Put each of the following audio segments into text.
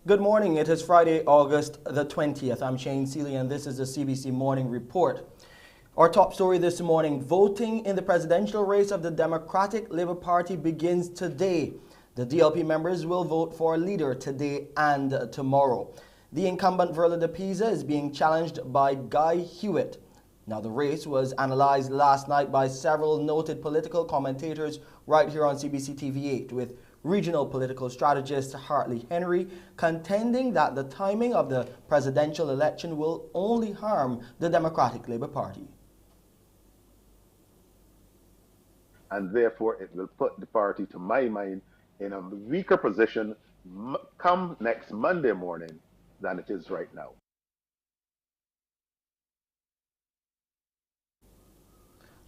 Good morning. It is Friday, August the 20th. I'm Shane Seeley and this is the CBC Morning Report. Our top story this morning, voting in the presidential race of the Democratic Labour Party begins today. The DLP members will vote for a leader today and tomorrow. The incumbent Verla de Pisa is being challenged by Guy Hewitt. Now, the race was analyzed last night by several noted political commentators right here on CBC TV8, with regional political strategist Hartley Henry contending that the timing of the presidential election will only harm the Democratic Labour Party. And therefore, it will put the party, to my mind, in a weaker position come next Monday morning than it is right now.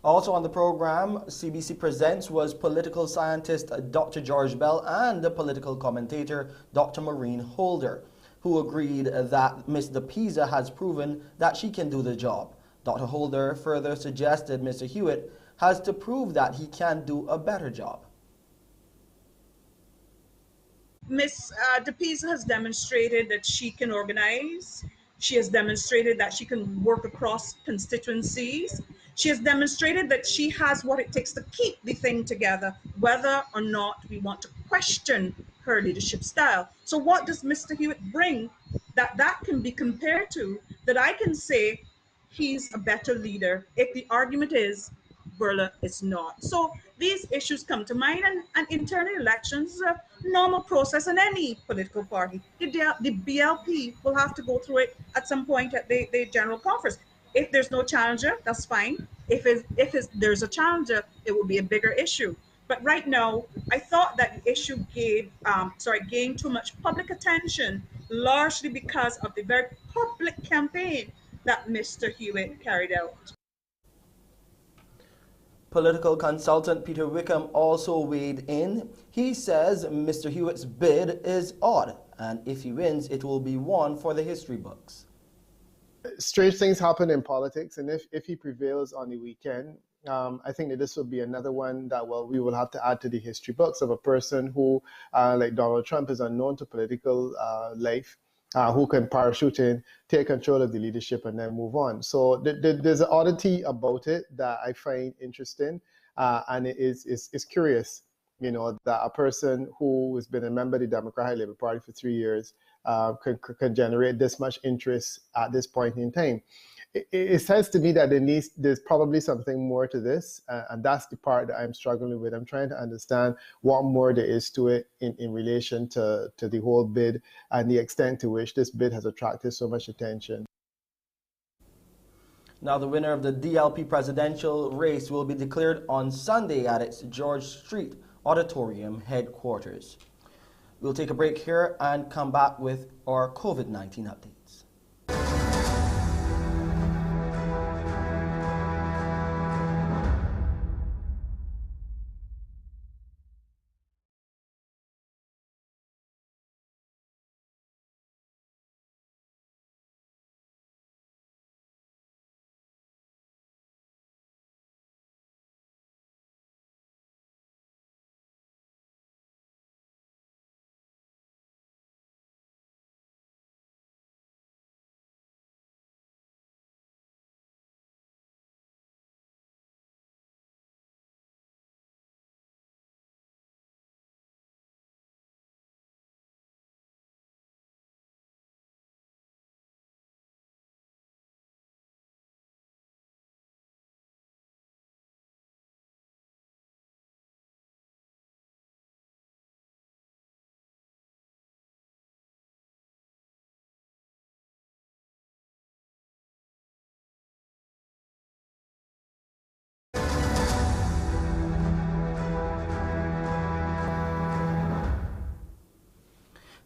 Also on the program, CBC Presents was political scientist Dr. George Bell and the political commentator Dr. Maureen Holder, who agreed that Ms. de Pisa has proven that she can do the job. Dr. Holder further suggested Mr. Hewitt has to prove that he can do a better job. Ms. de Pisa has demonstrated that she can organize. She has demonstrated that she can work across constituencies. She has demonstrated that she has what it takes to keep the thing together, whether or not we want to question her leadership style. So what does Mr. Hewitt bring that can be compared to, that I can say he's a better leader if the argument is Verla is not? So these issues come to mind, and internal elections is a normal process in any political party. The BLP will have to go through it at some point at the general conference. If there's no challenger, that's fine. If there's a challenger, it will be a bigger issue. But right now, I thought that the issue gained too much public attention, largely because of the very public campaign that Mr. Hewitt carried out. Political consultant Peter Wickham also weighed in. He says Mr. Hewitt's bid is odd, and if he wins, it will be one for the history books. Strange things happen in politics, and if he prevails on the weekend, I think that this will be another one that we will have to add to the history books of a person who, like Donald Trump, is unknown to political life, who can parachute in, take control of the leadership, and then move on. So there's an oddity about it that I find interesting, and it is curious, you know, that a person who has been a member of the Democratic Labour Party for 3 years can generate this much interest at this point in time. It says to me that there's probably something more to this, and that's the part that I'm struggling with. I'm trying to understand what more there is to it in relation to the whole bid and the extent to which this bid has attracted so much attention. Now, the winner of the DLP presidential race will be declared on Sunday at its George Street Auditorium headquarters. We'll take a break here and come back with our COVID-19 updates.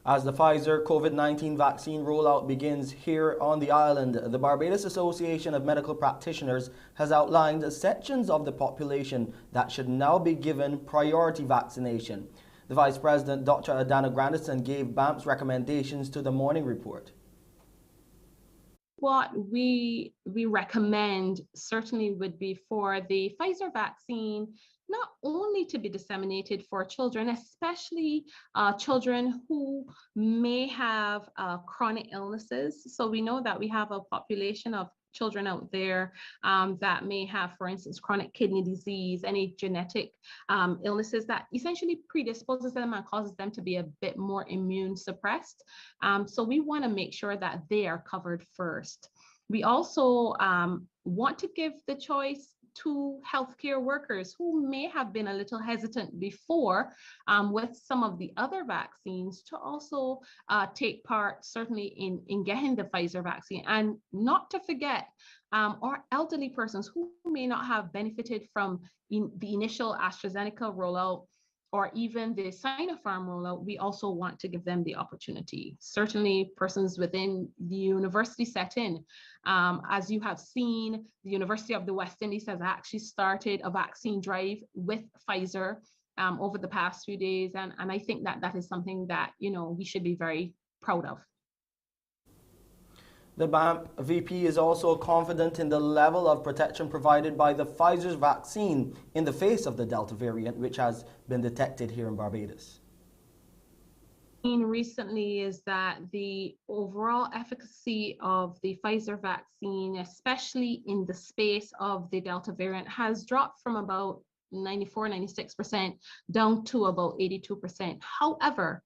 As the Pfizer COVID-19 vaccine rollout begins here on the island, the Barbados Association of Medical Practitioners has outlined sections of the population that should now be given priority vaccination. The Vice President, Dr. Adana Grandison, gave BAMP's recommendations to the Morning Report. what we recommend certainly would be for the Pfizer vaccine not only to be disseminated for children, especially children who may have chronic illnesses. So we know that we have a population of children out there that may have, for instance, chronic kidney disease, any genetic illnesses that essentially predisposes them and causes them to be a bit more immune suppressed. So we want to make sure that they are covered first. We also want to give the choice to healthcare workers who may have been a little hesitant before with some of the other vaccines to also take part certainly in getting the Pfizer vaccine. And not to forget our elderly persons who may not have benefited from the initial AstraZeneca rollout or even the Sinopharm rollout. We also want to give them the opportunity. Certainly persons within the university setting. As you have seen, the University of the West Indies has actually started a vaccine drive with Pfizer over the past few days. And I think that that is something that, we should be very proud of. The BAMP VP is also confident in the level of protection provided by the Pfizer's vaccine in the face of the Delta variant, which has been detected here in Barbados. Recently is that the overall efficacy of the Pfizer vaccine, especially in the space of the Delta variant, has dropped from about 94-96% down to about 82%. However,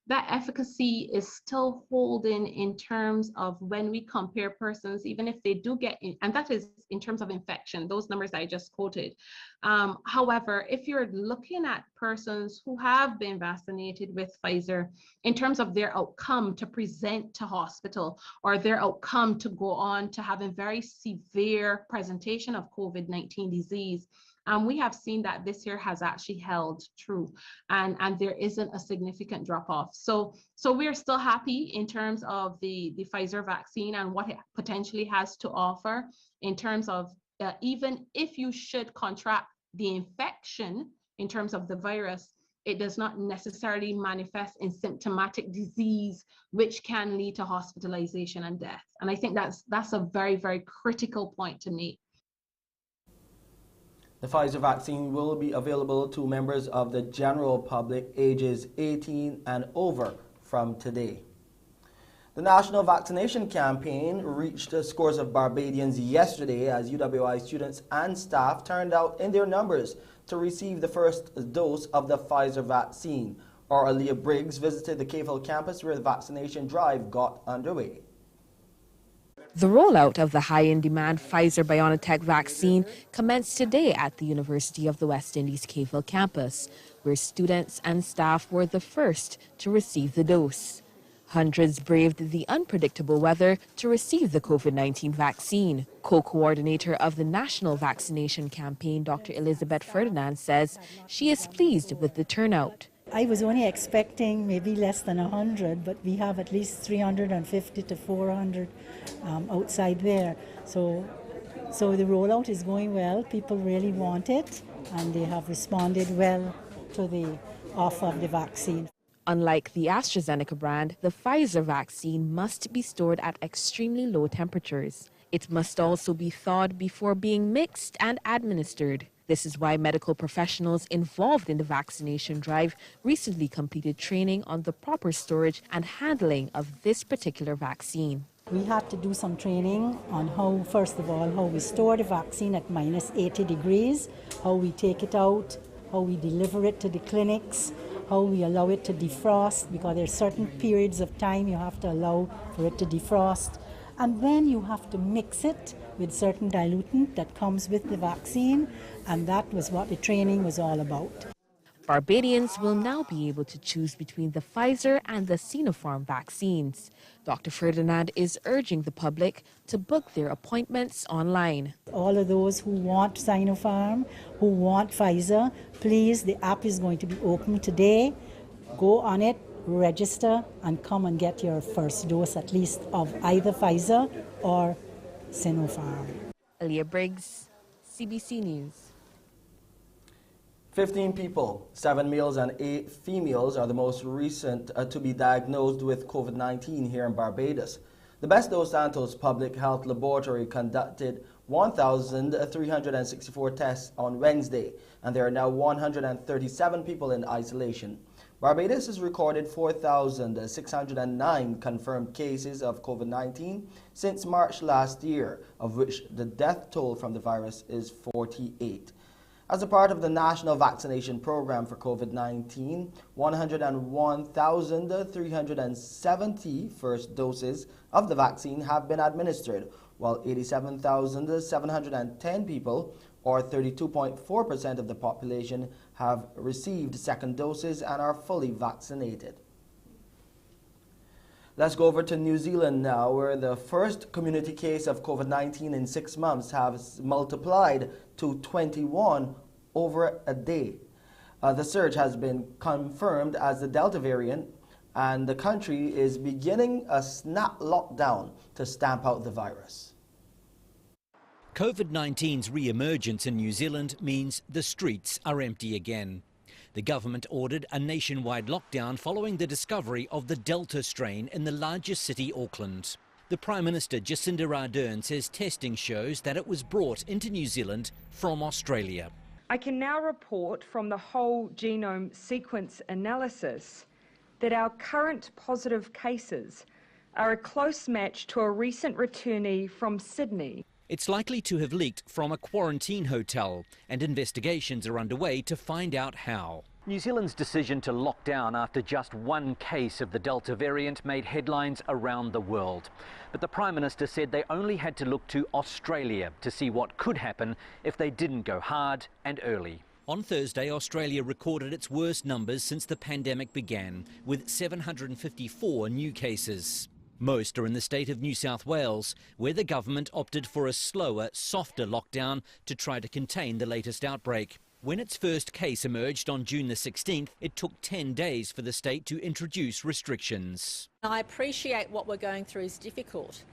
that efficacy is still holding in terms of when we compare persons, even if they do get in, and that is in terms of infection, those numbers I just quoted. However, if you're looking at persons who have been vaccinated with Pfizer, in terms of their outcome to present to hospital or their outcome to go on to having very severe presentation of COVID-19 disease, we have seen that this year has actually held true, and there isn't a significant drop-off. So we're still happy in terms of the Pfizer vaccine and what it potentially has to offer in terms of even if you should contract the infection in terms of the virus, it does not necessarily manifest in symptomatic disease, which can lead to hospitalization and death. And I think that's a very, very critical point to make. The Pfizer vaccine will be available to members of the general public ages 18 and over from today. The national vaccination campaign reached scores of Barbadians yesterday as UWI students and staff turned out in their numbers to receive the first dose of the Pfizer vaccine. Our Aaliyah Briggs visited the KFL campus where the vaccination drive got underway. The rollout of the high-in-demand Pfizer-BioNTech vaccine commenced today at the University of the West Indies KFL campus, where students and staff were the first to receive the dose. Hundreds braved the unpredictable weather to receive the COVID-19 vaccine. Co-coordinator of the National Vaccination Campaign, Dr. Elizabeth Ferdinand, says she is pleased with the turnout. I was only expecting maybe less than 100, but we have at least 350 to 400 outside there. So the rollout is going well. People really want it, and they have responded well to the offer of the vaccine. Unlike the AstraZeneca brand, the Pfizer vaccine must be stored at extremely low temperatures. It must also be thawed before being mixed and administered. This is why medical professionals involved in the vaccination drive recently completed training on the proper storage and handling of this particular vaccine. We had to do some training on how, first of all, how we store the vaccine at minus 80 degrees, how we take it out, how we deliver it to the clinics, how we allow it to defrost, because there are certain periods of time you have to allow for it to defrost. And then you have to mix it with certain dilutant that comes with the vaccine, and that was what the training was all about. Barbadians will now be able to choose between the Pfizer and the Sinopharm vaccines. Dr. Ferdinand is urging the public to book their appointments online. All of those who want Sinopharm, who want Pfizer, please, the app is going to be open today. Go on it, register, and come and get your first dose at least of either Pfizer or Sinopharm. Aaliyah Briggs, CBC News. 15 people, 7 males and 8 females, are the most recent to be diagnosed with COVID-19 here in Barbados. The Best Dos Santos Public Health Laboratory conducted 1,364 tests on Wednesday, and there are now 137 people in isolation. Barbados has recorded 4,609 confirmed cases of COVID-19 since March last year, of which the death toll from the virus is 48. As a part of the national vaccination program for COVID-19, 101,370 first doses of the vaccine have been administered, while 87,710 people, or 32.4% of the population, have received second doses and are fully vaccinated. Let's go over to New Zealand now, where the first community case of COVID-19 in 6 months has multiplied to 21 over a day. The surge has been confirmed as the Delta variant, and the country is beginning a snap lockdown to stamp out the virus. COVID-19's re-emergence in New Zealand means the streets are empty again. The government ordered a nationwide lockdown following the discovery of the Delta strain in the largest city, Auckland. The Prime Minister Jacinda Ardern says testing shows that it was brought into New Zealand from Australia. I can now report from the whole genome sequence analysis that our current positive cases are a close match to a recent returnee from Sydney. It's likely to have leaked from a quarantine hotel, and investigations are underway to find out how. New Zealand's decision to lock down after just one case of the Delta variant made headlines around the world. But the Prime Minister said they only had to look to Australia to see what could happen if they didn't go hard and early. On Thursday, Australia recorded its worst numbers since the pandemic began, with 754 new cases. Most are in the state of New South Wales, where the government opted for a slower, softer lockdown to try to contain the latest outbreak. When its first case emerged on June the 16th, it took 10 days for the state to introduce restrictions. I appreciate what we're going through is difficult,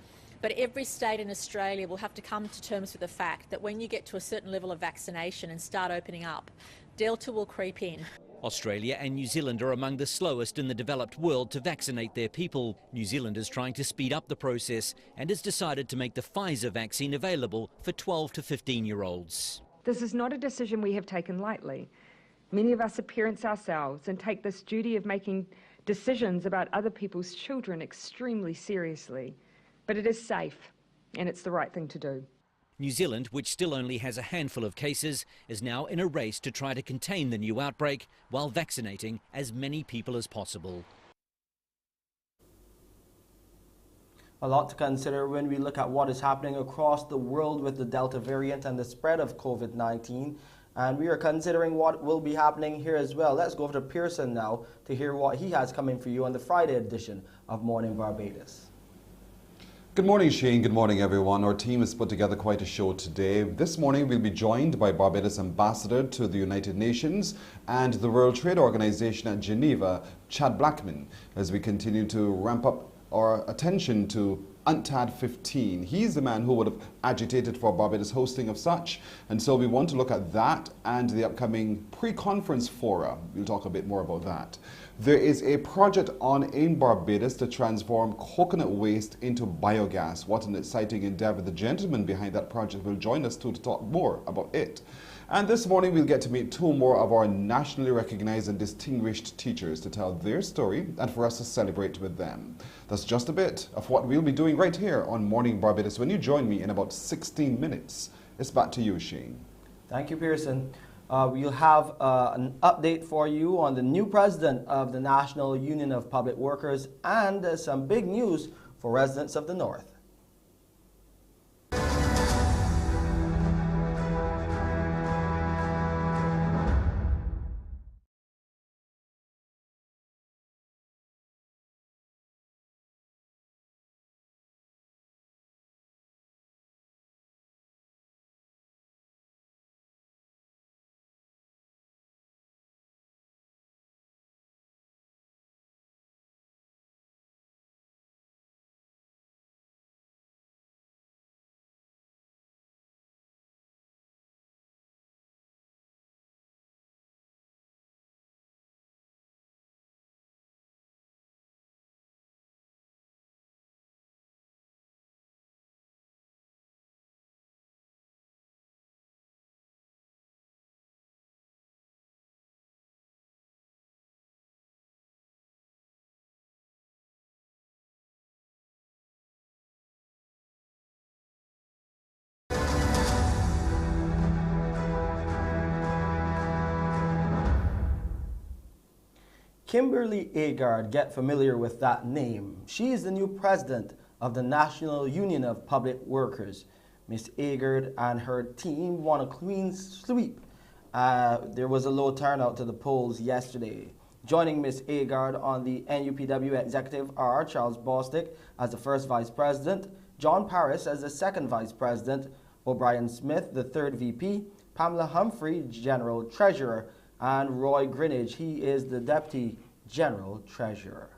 but every state in Australia will have to come to terms with the fact that when you get to a certain level of vaccination and start opening up, Delta will creep in. Australia and New Zealand are among the slowest in the developed world to vaccinate their people. New Zealand is trying to speed up the process and has decided to make the Pfizer vaccine available for 12 to 15-year-olds. This is not a decision we have taken lightly. Many of us are parents ourselves and take this duty of making decisions about other people's children extremely seriously. But it is safe, and it's the right thing to do. New Zealand, which still only has a handful of cases, is now in a race to try to contain the new outbreak while vaccinating as many people as possible. A lot to consider when we look at what is happening across the world with the Delta variant and the spread of COVID-19. And we are considering what will be happening here as well. Let's go over to Pearson now to hear what he has coming for you on the Friday edition of Mornin Barbados. Good morning, Shane. Good morning, everyone. Our team has put together quite a show today. This morning, we'll be joined by Barbados Ambassador to the United Nations and the World Trade Organization at Geneva, Chad Blackman, as we continue to ramp up our attention to UNTAD 15. He's the man who would have agitated for Barbados hosting of such, and so we want to look at that and the upcoming pre-conference fora. We'll talk a bit more about that. There is a project on in Barbados to transform coconut waste into biogas. What an exciting endeavor. The gentleman behind that project will join us to talk more about it. And this morning we'll get to meet two more of our nationally recognized and distinguished teachers to tell their story and for us to celebrate with them. That's just a bit of what we'll be doing right here on Morning Barbados when you join me in about 16 minutes. It's back to you, Shane. Thank you, Pearson. We'll have an update for you on the new president of the National Union of Public Workers and some big news for residents of the North. Kimberly Agard, get familiar with that name. She is the new president of the National Union of Public Workers. Ms. Agard and her team won a clean sweep. There was a low turnout to the polls yesterday. Joining Ms. Agard on the NUPW executive are Charles Bostic as the first vice president, John Paris as the second vice president, O'Brien Smith, the third VP, Pamela Humphrey, general treasurer, and Roy Greenidge, he is the deputy general treasurer.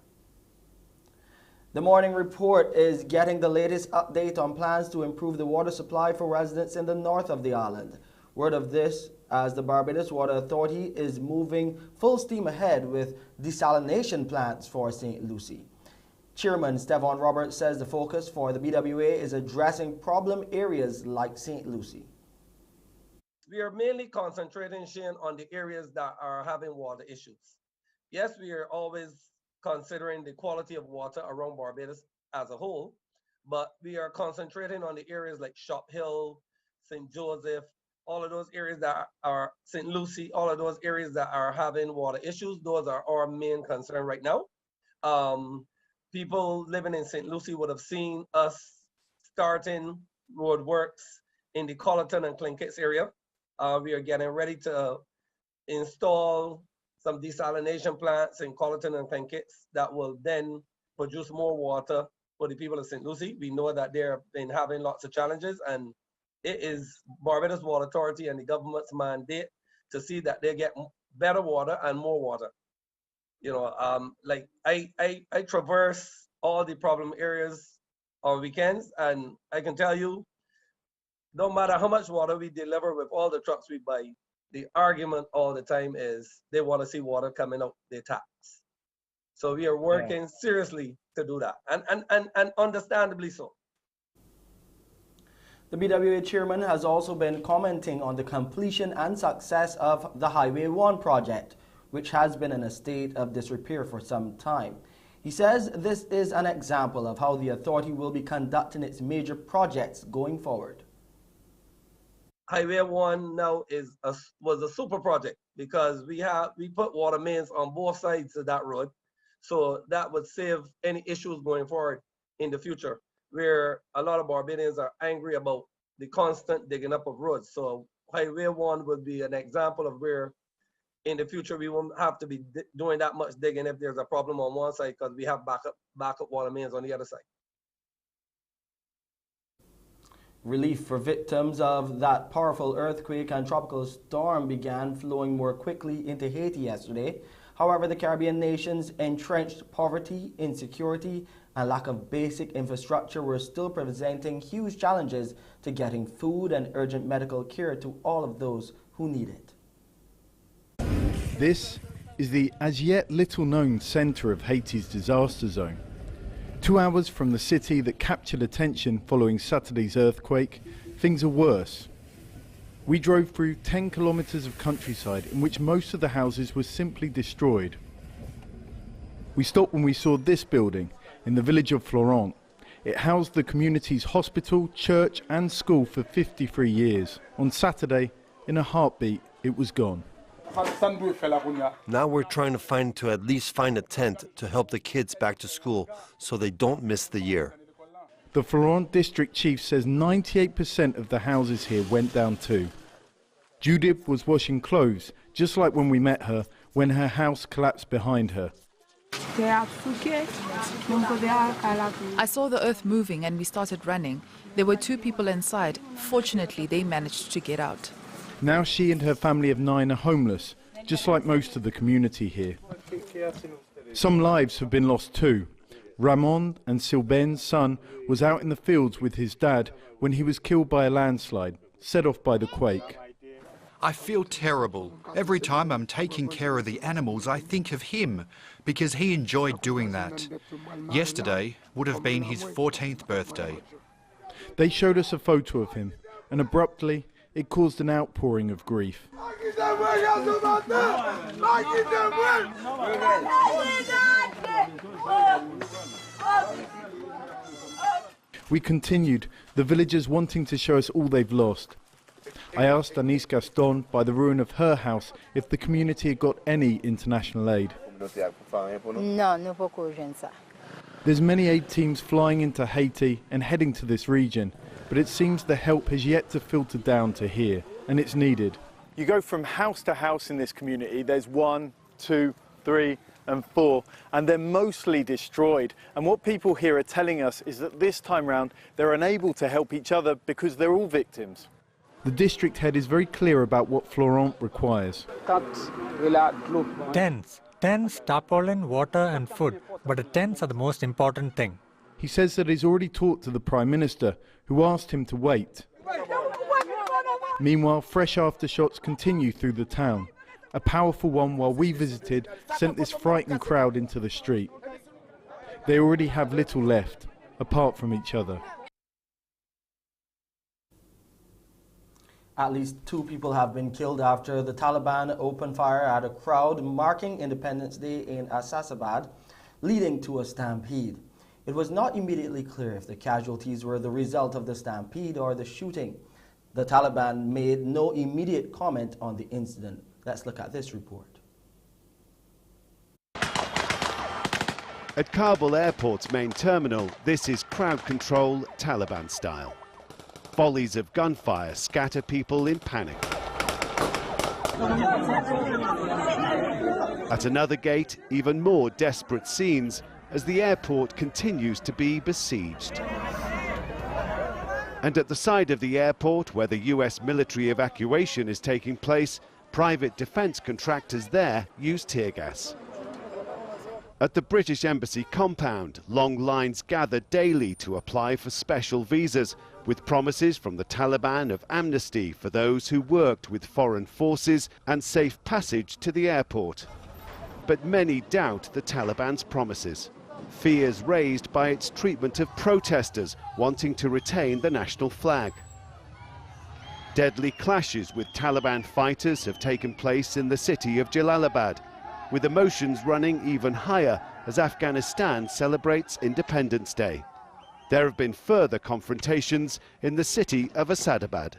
The Morning Report is getting the latest update on plans to improve the water supply for residents in the north of the island. Word of this as the Barbados Water Authority is moving full steam ahead with desalination plants for St. Lucie. Chairman Stefan Roberts says the focus for the BWA is addressing problem areas like St. Lucie. We are mainly concentrating, Shane, on the areas that are having water issues. Yes, we are always considering the quality of water around Barbados as a whole, but we are concentrating on the areas like Shop Hill, St. Joseph, all of those areas that are St. Lucie, all of those areas that are having water issues. Those are our main concern right now. People living in St. Lucie would have seen us starting road works in the Colleton and Clinkets area. We are getting ready to install some desalination plants in Colleton and Clinkets that will then produce more water for the people of St. Lucie. We know that they've been having lots of challenges, and it is Barbados Water Authority and the government's mandate to see that they get better water and more water. You know, like I traverse all the problem areas on weekends, and I can tell you, no matter how much water we deliver with all the trucks we buy, the argument all the time is they want to see water coming out their taps. So we are working seriously to do that, and understandably so. The BWA chairman has also been commenting on the completion and success of the Highway 1 project, which has been in a state of disrepair for some time. He says this is an example of how the authority will be conducting its major projects going forward. Highway 1 now was a super project because we put water mains on both sides of that road, so that would save any issues going forward in the future, where a lot of Barbadians are angry about the constant digging up of roads. So Highway 1 would be an example of where in the future we won't have to be doing that much digging if there's a problem on one side, because we have backup water mains on the other side. Relief for victims of that powerful earthquake and tropical storm began flowing more quickly into Haiti yesterday. However, the Caribbean nation's entrenched poverty, insecurity, and lack of basic infrastructure were still presenting huge challenges to getting food and urgent medical care to all of those who need it. This is the as yet little known centre of Haiti's disaster zone. 2 hours from the city that captured attention following Saturday's earthquake, things are worse. We drove through 10 kilometres of countryside in which most of the houses were simply destroyed. We stopped when we saw this building in the village of Florent. It housed the community's hospital, church and school for 53 years. On Saturday, in a heartbeat, it was gone. Now we're trying to at least find a tent to help the kids back to school so they don't miss the year. The Florent district chief says 98% of the houses here went down too. Judith was washing clothes, just like when we met her, when her house collapsed behind her. I saw the earth moving and we started running. There were 2 people inside. Fortunately, they managed to get out. Now she and her family of 9 are homeless, just like most of the community here. Some lives have been lost too. Ramon and Sylvain's son was out in the fields with his dad when he was killed by a landslide, set off by the quake. I feel terrible. Every time I'm taking care of the animals, I think of him, because he enjoyed doing that. Yesterday would have been his 14th birthday. They showed us a photo of him, and abruptly, it caused an outpouring of grief. We continued, the villagers wanting to show us all they've lost. I asked Anise Gaston by the ruin of her house if the community had got any international aid. No, no pouco urgência. There's many aid teams flying into Haiti and heading to this region, but it seems the help has yet to filter down to here, and it's needed. You go from house to house in this community. There's 1, 2, 3 and 4, and they're mostly destroyed. And what people here are telling us is that this time round they're unable to help each other because they're all victims. The district head is very clear about what Florent requires. Tents, tarpaulin, water and food, but the tents are the most important thing. He says that he's already talked to the Prime Minister, who asked him to wait. Meanwhile, fresh aftershocks continue through the town. A powerful one, while we visited, sent this frightened crowd into the street. They already have little left, apart from each other. At least 2 people have been killed after the Taliban opened fire at a crowd marking Independence Day in Assasabad, leading to a stampede. It was not immediately clear if the casualties were the result of the stampede or the shooting. The Taliban made no immediate comment on the incident. Let's look at this report. At Kabul airport's main terminal, this is crowd control Taliban style. Volleys of gunfire scatter people in panic. At another gate, even more desperate scenes as the airport continues to be besieged. And at the side of the airport, where the US military evacuation is taking place, private defence contractors there use tear gas. At the British Embassy compound, long lines gather daily to apply for special visas, with promises from the Taliban of amnesty for those who worked with foreign forces and safe passage to the airport. But many doubt the Taliban's promises. Fears raised by its treatment of protesters wanting to retain the national flag. Deadly clashes with Taliban fighters have taken place in the city of Jalalabad, with emotions running even higher as Afghanistan celebrates Independence Day. There have been further confrontations in the city of Assadabad.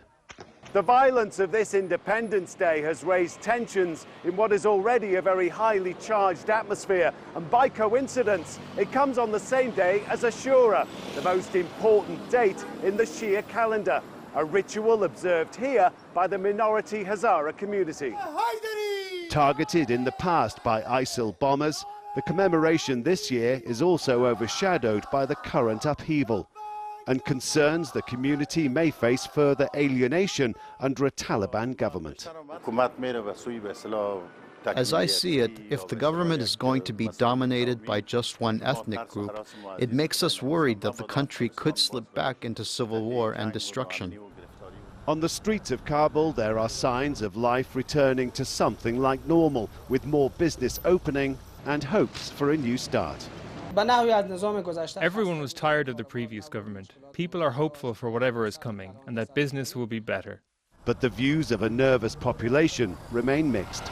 The violence of this Independence Day has raised tensions in what is already a very highly charged atmosphere, and by coincidence, it comes on the same day as Ashura, the most important date in the Shia calendar, a ritual observed here by the minority Hazara community. Targeted in the past by ISIL bombers, the commemoration this year is also overshadowed by the current upheaval and concerns the community may face further alienation under a Taliban government. As I see it, if the government is going to be dominated by just one ethnic group, it makes us worried that the country could slip back into civil war and destruction. On the streets of Kabul, there are signs of life returning to something like normal, with more business opening and hopes for a new start. Everyone was tired of the previous government. People are hopeful for whatever is coming and that business will be better. But the views of a nervous population remain mixed.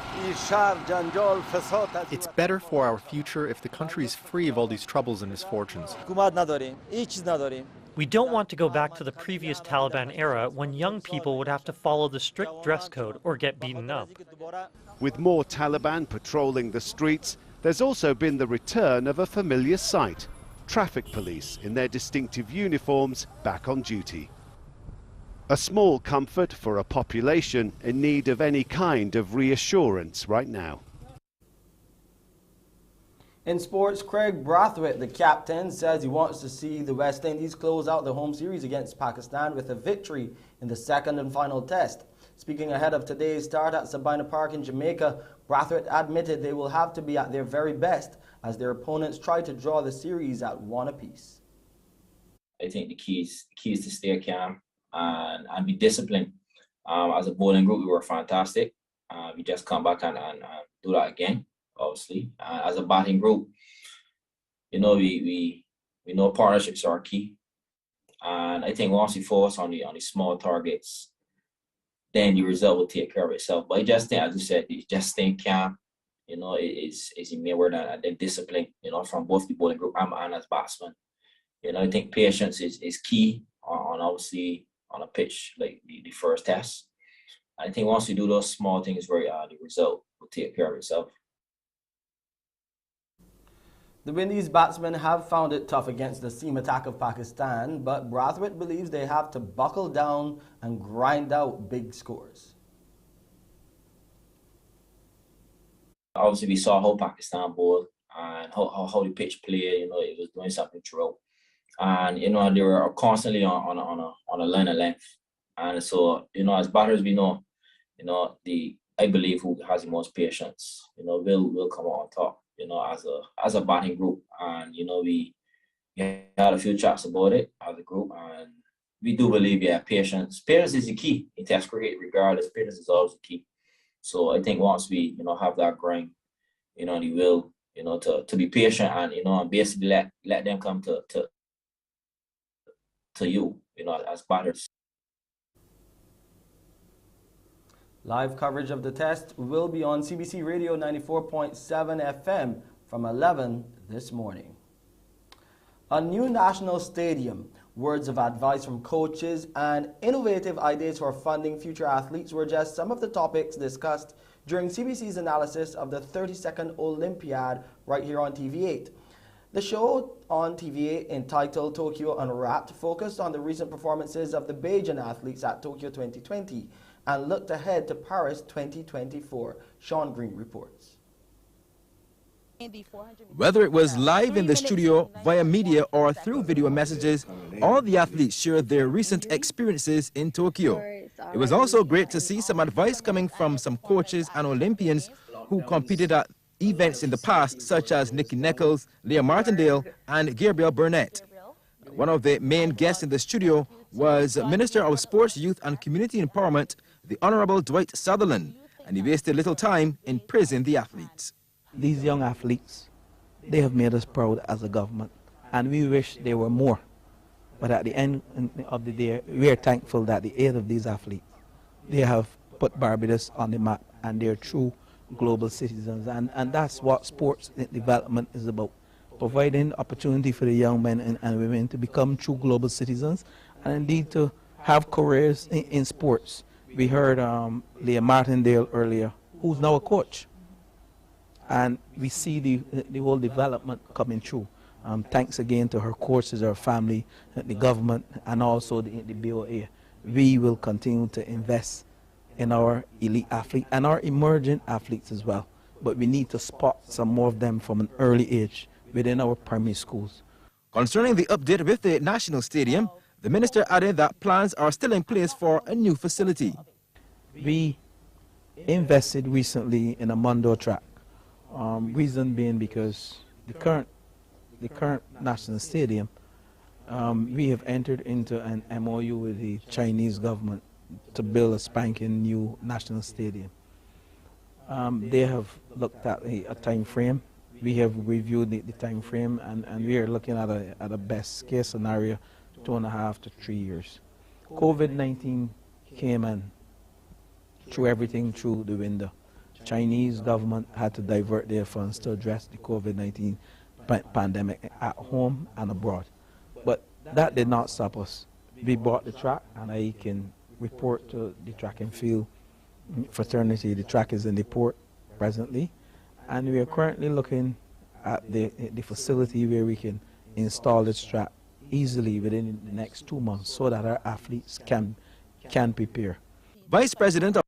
It's better for our future if the country is free of all these troubles and misfortunes. We don't want to go back to the previous Taliban era when young people would have to follow the strict dress code or get beaten up. With more Taliban patrolling the streets, there's also been the return of a familiar sight: traffic police in their distinctive uniforms back on duty. A small comfort for a population in need of any kind of reassurance right now. In sports, Craig Brathwaite, the captain, says he wants to see the West Indies close out the home series against Pakistan with a victory in the second and final test. Speaking ahead of today's start at Sabina Park in Jamaica, Brathwaite admitted they will have to be at their very best as their opponents try to draw the series at 1 apiece. I think the key is to stay calm and be disciplined. As a bowling group, we were fantastic. We just come back and do that again, obviously. As a batting group, you know, we know partnerships are key. And I think once we focus on the small targets, then the result will take care of itself. But I just think, as you said, just staying calm, you know, is a main word, and discipline, you know, from both the bowling group and as batsmen. You know, I think patience is key on obviously on a pitch like the first test. I think once we do those small things, the result will take care of itself. The Windies batsmen have found it tough against the seam attack of Pakistan, but Brathwaite believes they have to buckle down and grind out big scores. Obviously, we saw how Pakistan bowled and how the pitch played. You know, it was doing something throughout, and you know they were constantly on a line of length. And so, you know, as batters, we know, you know, I believe who has the most patience, you know, will come out on top. You know, as a batting group, and you know we had a few chats about it as a group, and we do believe, yeah, patience. Patience is the key in Test cricket, regardless. Patience is always the key. So I think once we, you know, have that grind, you know, the will, you know, to be patient and, you know, and basically let them come to you, you know, as batters. Live coverage of the test will be on CBC Radio 94.7 FM from 11 this morning. A new national stadium, words of advice from coaches, and innovative ideas for funding future athletes were just some of the topics discussed during CBC's analysis of the 32nd Olympiad right here on TV8. The show on TV8, entitled Tokyo Unwrapped, focused on the recent performances of the Bajan athletes at Tokyo 2020 and looked ahead to Paris 2024. Sean Green reports. Whether it was live in the studio, via media, or through video messages, all the athletes shared their recent experiences in Tokyo. It was also great to see some advice coming from some coaches and Olympians who competed at events in the past, such as Nicky Nichols, Leah Martindale, and Gabriel Burnett. One of the main guests in the studio was Minister of Sports, Youth and Community Empowerment, the Honorable Dwight Sutherland, and he wasted little time in praising the athletes. These young athletes, they have made us proud as a government, and we wish there were more. But at the end of the day, we are thankful that the aid of these athletes, they have put Barbados on the map, and they're true global citizens. And that's what sports development is about, providing opportunity for the young men and women to become true global citizens, and indeed to have careers in sports. We heard Leah Martindale earlier, who's now a coach. And we see the whole development coming through. Thanks again to her coaches, her family, the government, and also the BOA. We will continue to invest in our elite athletes and our emerging athletes as well. But we need to spot some more of them from an early age within our primary schools. Concerning the update with the National Stadium, the minister added that plans are still in place for a new facility. We invested recently in a Mondo track. Reason being because the current national stadium, we have entered into an MOU with the Chinese government to build a spanking new national stadium. They have looked at a time frame. We have reviewed the time frame, and we are looking at a best case scenario, 2.5 to 3 years. COVID-19 came and threw everything through the window. Chinese government had to divert their funds to address the COVID-19 pandemic at home and abroad. But that did not stop us. We bought the track, and I can report to the track and field fraternity. The track is in the port presently, and we are currently looking at the facility where we can install this track easily within the next 2 months so that our athletes can prepare. Vice President of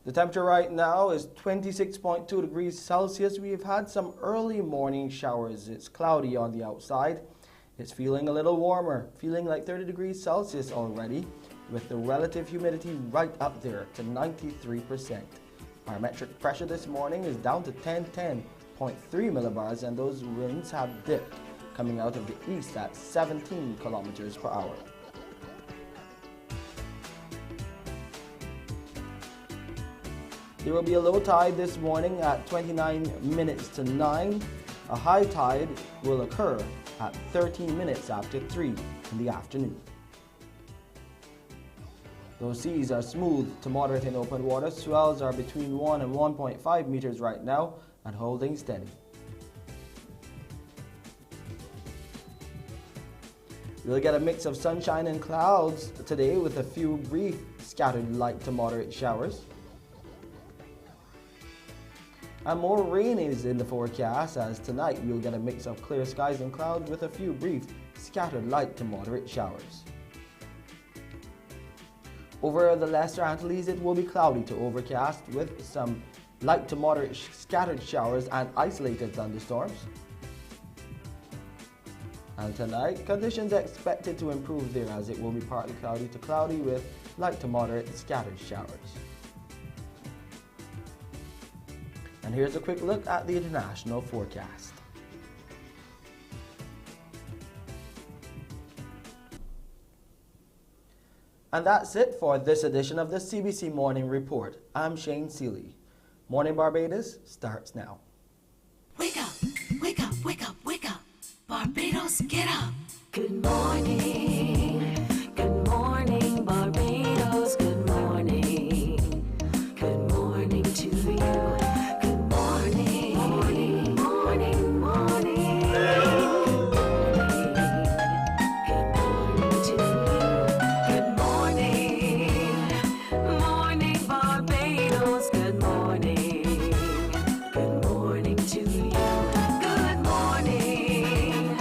The temperature right now is 26.2 degrees Celsius. We've had some early morning showers. It's cloudy on the outside. It's feeling a little warmer, feeling like 30 degrees Celsius already, with the relative humidity right up there to 93%. Barometric pressure this morning is down to 1010.3 millibars, and those winds have dipped, coming out of the east at 17 kilometers per hour. There will be a low tide this morning at 29 minutes to 9. A high tide will occur at 13 minutes after 3 in the afternoon. Those seas are smooth to moderate in open water. Swells are between 1 and 1.5 meters right now and holding steady. We'll get a mix of sunshine and clouds today with a few brief scattered light to moderate showers. And more rain is in the forecast, as tonight we'll get a mix of clear skies and clouds with a few brief scattered light to moderate showers. Over the Lesser Antilles, it will be cloudy to overcast with some light to moderate scattered showers and isolated thunderstorms. And tonight, conditions are expected to improve there, as it will be partly cloudy to cloudy with light to moderate scattered showers. And here's a quick look at the international forecast. And that's it for this edition of the CBC Morning Report. I'm Shane Seeley. Morning Barbados starts now. Wake up, wake up, wake up, wake up. Barbados, get up. Good morning. Good morning, Barbados. Good morning. Good morning to you. Good morning. Morning, morning, morning. Good morning to you. Good morning. Morning, Barbados. Good morning. Good morning to you. Good morning.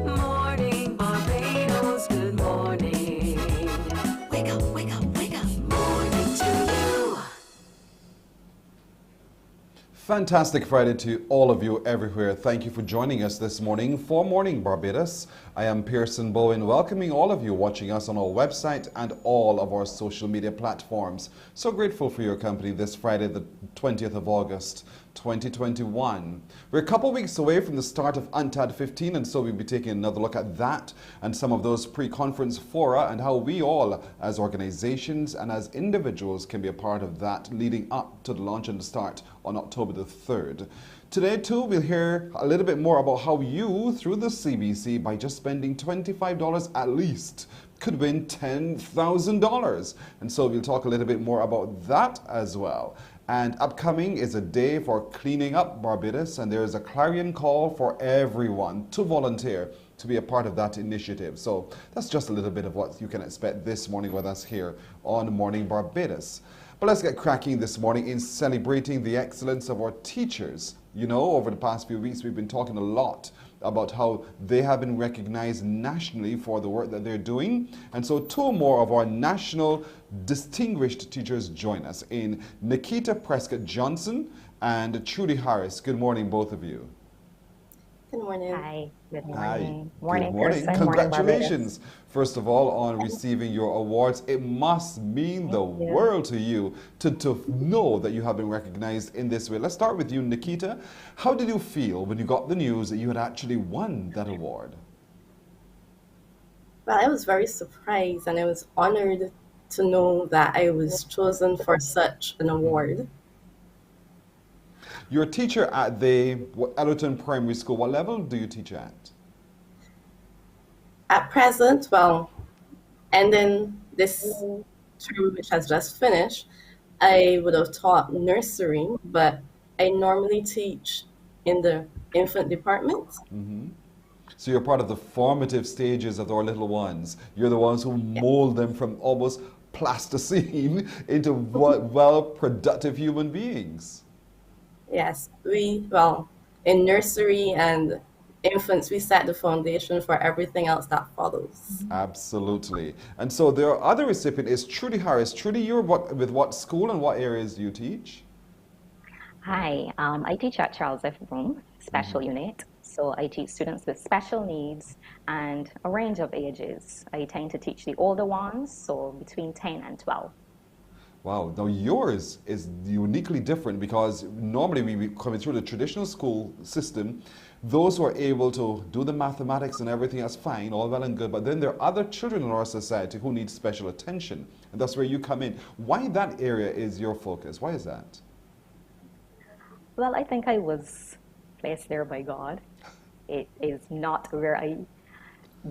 Morning, Barbados. Good morning. Wake up, wake up, wake up. Morning to you. Fantastic Friday to all of you everywhere. Thank you for joining us this morning for Morning Barbados. I am Pearson Bowen, welcoming all of you watching us on our website and all of our social media platforms. So grateful for your company this Friday, the 20th of August, 2021. We're a couple weeks away from the start of UNTAD 15, and so we'll be taking another look at that and some of those pre-conference fora and how we all as organizations and as individuals can be a part of that leading up to the launch and the start on October the 3rd. Today too, we'll hear a little bit more about how you, through the CBC, by just spending $25 at least, could win $10,000. And so we'll talk a little bit more about that as well. And upcoming is a day for cleaning up Barbados, and there is a clarion call for everyone to volunteer to be a part of that initiative. So that's just a little bit of what you can expect this morning with us here on Morning Barbados. But let's get cracking this morning in celebrating the excellence of our teachers. You know, over the past few weeks, we've been talking a lot about how they have been recognized nationally for the work that they're doing. And so two more of our national distinguished teachers join us in Nikita Prescott Johnson and Trudy Harris. Good morning, both of you. Good morning. Hi. Good morning. Hi. Morning, Good morning. Pearson. Congratulations, first of all, on receiving your awards. It must mean the world to you to know that you have been recognized in this way. Let's start with you, Nikita. How did you feel when you got the news that you had actually won that award? Well, I was very surprised, and I was honored to know that I was chosen for such an award. You're a teacher at the Ellerton Primary School. What level do you teach at? At present, well, ending this term, which has just finished, I would have taught nursery, but I normally teach in the infant department. Mm-hmm. So you're part of the formative stages of our little ones. You're the ones who mold them from almost plasticine into well, productive human beings. Yes, in nursery and infants, we set the foundation for everything else that follows. Absolutely. And so their other recipient is Trudy Harris. Trudy, you're with what school and what areas do you teach? Hi, I teach at Charles F. Broome Special Unit. So I teach students with special needs and a range of ages. I tend to teach the older ones, so between 10 and 12. Wow, now yours is uniquely different because normally we coming through the traditional school system, those who are able to do the mathematics and everything, that's fine, all well and good, but then there are other children in our society who need special attention, and that's where you come in. Why that area is your focus? Why is that? Well, I think I was placed there by God. It is not where I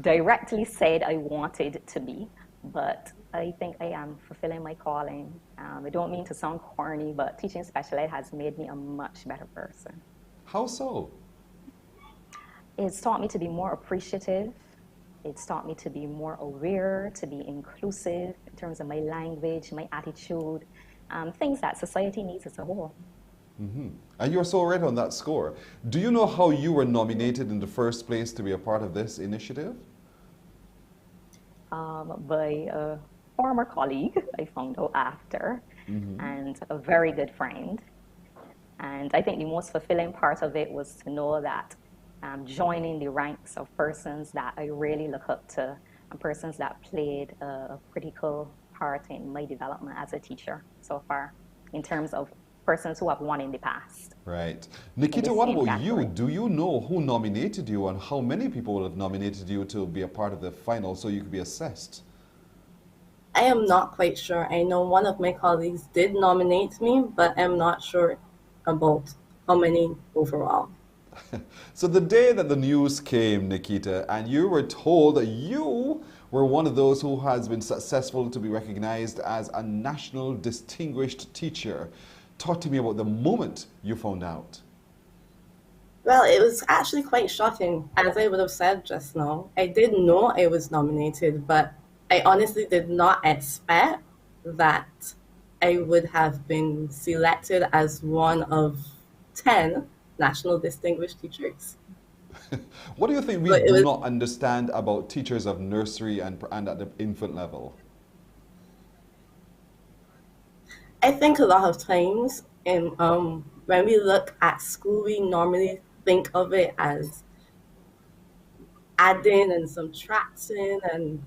directly said I wanted to be, but I think I am fulfilling my calling. I don't mean to sound corny, but teaching special ed has made me a much better person. How so? It's taught me to be more appreciative It's taught me to be more aware, to be inclusive in terms of my language, my attitude, things that society needs as a whole. And you're so right on that score. Do you know how you were nominated in the first place to be a part of this initiative? By a former colleague, I found out after, and a very good friend. And I think the most fulfilling part of it was to know that joining the ranks of persons that I really look up to and persons that played a critical part in my development as a teacher so far, in terms of persons who have won in the past. Right. Nikita, what about you? Do you know who nominated you and how many people will have nominated you to be a part of the final so you could be assessed? I am not quite sure. I know one of my colleagues did nominate me, but I'm not sure about how many overall. So the day that the news came, Nikita, and you were told that you were one of those who has been successful to be recognized as a national distinguished teacher, talk to me about the moment you found out. Well, it was actually quite shocking, as I would have said just now. I did know I was nominated, but I honestly did not expect that I would have been selected as one of 10 national distinguished teachers. What do you think we do not understand about teachers of nursery and at the infant level? I think a lot of times when we look at school, we normally think of it as adding and subtracting and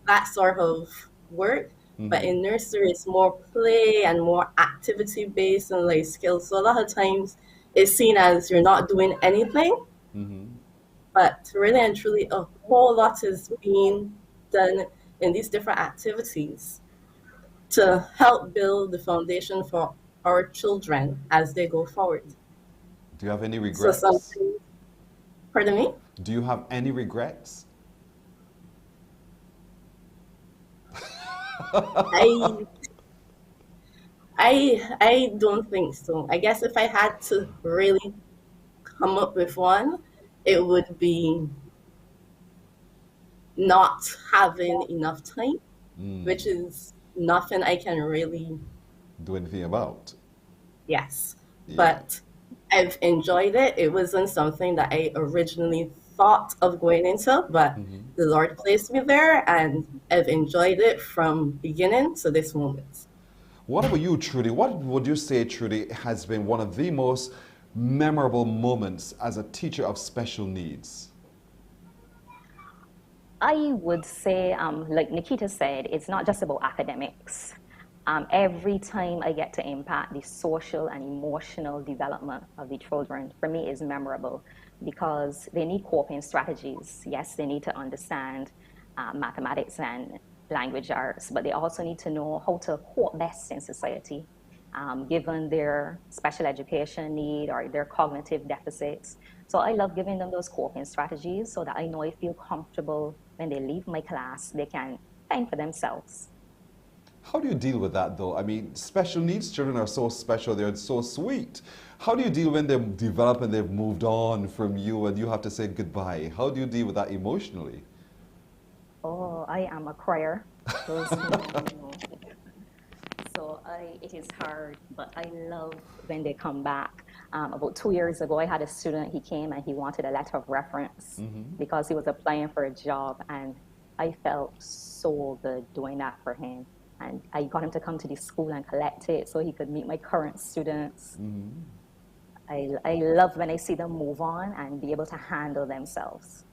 that sort of work. But in nursery, it's more play and more activity-based and like skills. So a lot of times it's seen as you're not doing anything. But really and truly, a whole lot is being done in these different activities to help build the foundation for our children as they go forward. Do you have any regrets? Pardon me? Do you have any regrets? I don't think so. I guess if I had to really come up with one, it would be not having enough time, which is nothing I can really do anything about. Yes, but I've enjoyed it. It wasn't something that I originally thought of going into, but the Lord placed me there and I've enjoyed it from beginning to this moment. What about you, Trudy? What would you say, Trudy, has been one of the most memorable moments as a teacher of special needs? I would say, like Nikita said, it's not just about academics. Every time I get to impact the social and emotional development of the children, for me is memorable because they need coping strategies. Yes, they need to understand mathematics and language arts, but they also need to know how to cope best in society, given their special education need or their cognitive deficits. So I love giving them those coping strategies so that I know I feel comfortable when they leave my class, they can fend for themselves. How do you deal with that, though? I mean, special needs children are so special, they're so sweet. How do you deal when they've developed and they've moved on from you and you have to say goodbye? How do you deal with that emotionally? Oh, I am a crier. So it is hard, but I love when they come back. About 2 years ago, I had a student, he came and he wanted a letter of reference because he was applying for a job, and I felt so good doing that for him. And I got him to come to the school and collect it so he could meet my current students. I love when I see them move on and be able to handle themselves.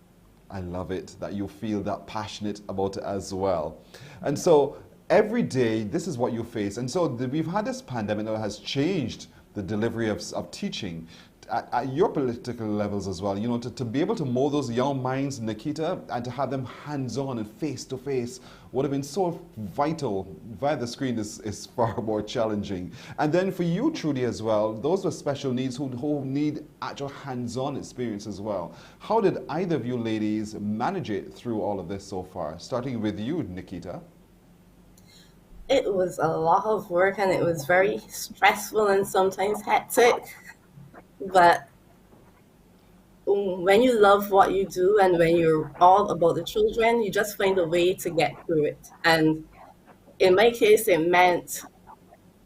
I love it that you feel that passionate about it as well. And so every day, this is what you face. And so we've had this pandemic that has changed the delivery of teaching at your political levels as well. You know, to be able to mold those young minds, Nikita, and to have them hands-on and face-to-face would have been so vital. Via the screen is far more challenging. And then for you, Trudy, as well, those with special needs who need actual hands-on experience as well. How did either of you ladies manage it through all of this so far? Starting with you, Nikita. It was a lot of work and it was very stressful and sometimes hectic. But when you love what you do and when you're all about the children, you just find a way to get through it. And in my case, it meant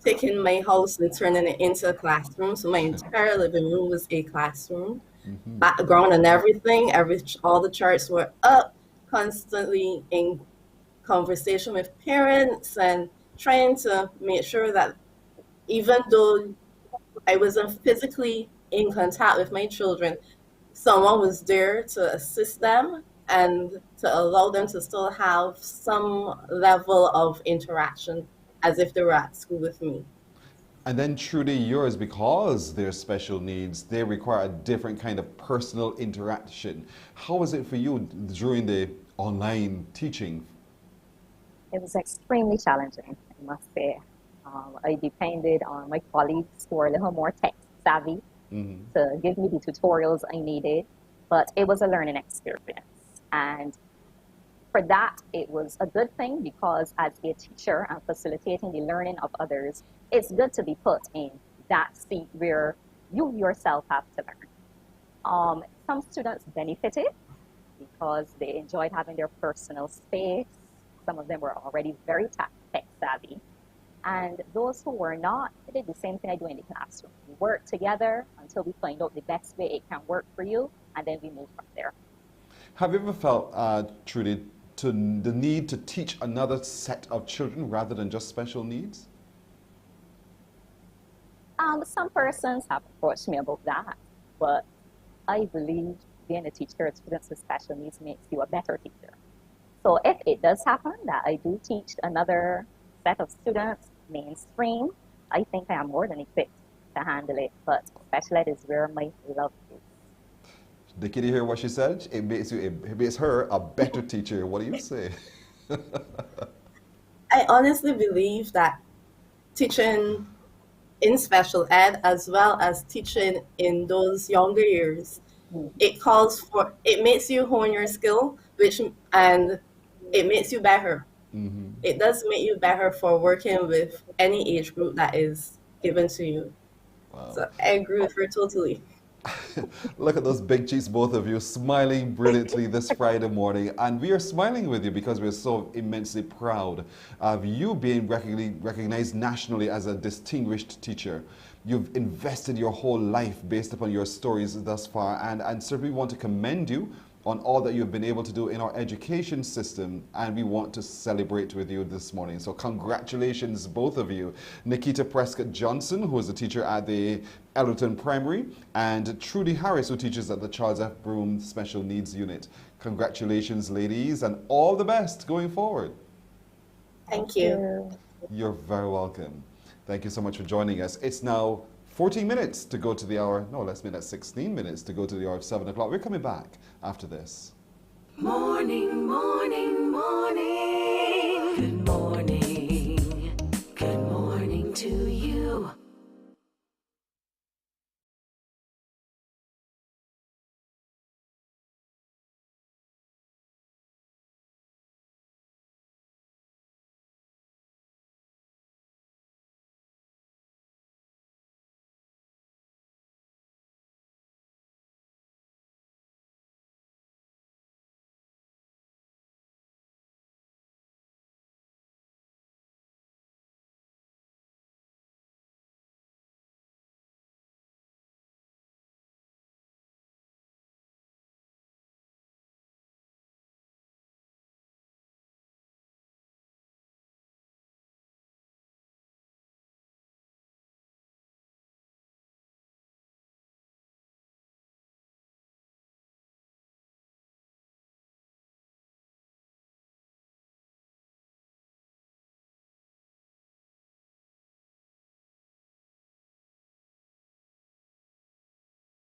taking my house and turning it into a classroom. So my entire living room was a classroom, background and everything. All the charts were up, constantly in conversation with parents and trying to make sure that even though I wasn't physically in contact with my children, someone was there to assist them and to allow them to still have some level of interaction as if they were at school with me. And then truly yours, because they're special needs, they require a different kind of personal interaction. How was it for you during the online teaching? It was extremely challenging, I must say. I depended on my colleagues who were a little more tech savvy to give me the tutorials I needed, but it was a learning experience. And for that, it was a good thing because as a teacher and facilitating the learning of others, it's good to be put in that seat where you yourself have to learn. Some students benefited because they enjoyed having their personal space. Some of them were already very tech savvy. And those who were not, they did the same thing I do in the classroom. We work together until we find out the best way it can work for you, and then we move from there. Have you ever felt, Trudy, the need to teach another set of children rather than just special needs? Some persons have approached me about that, but I believe being a teacher of students with special needs makes you a better teacher. So if it does happen that I do teach another set of students mainstream, I think I am more than equipped to handle it, but special ed is where my love is. Did you hear what she said? It makes her a better teacher. What do you say? I honestly believe that teaching in special ed as well as teaching in those younger years, it makes you hone your skill, and it makes you better. It does make you better for working with any age group that is given to you. Wow. So I agree with her totally. Look at those big cheeks, both of you, smiling brilliantly this Friday morning. And we are smiling with you because we're so immensely proud of you being recognized nationally as a distinguished teacher. You've invested your whole life based upon your stories thus far, and certainly want to commend you on all that you've been able to do in our education system, and we want to celebrate with you this morning. So congratulations, both of you. Nikita Prescott Johnson, who is a teacher at the Ellerton Primary, and Trudy Harris, who teaches at the Charles F. Broome Special Needs Unit. Congratulations, ladies, and all the best going forward. Thank you. You're very welcome. Thank you so much for joining us. It's now 14 minutes to go to the hour. No, let's make that 16 minutes to go to the hour of 7 o'clock. We're coming back after this. Morning, morning, morning. Good morning. Good morning to you.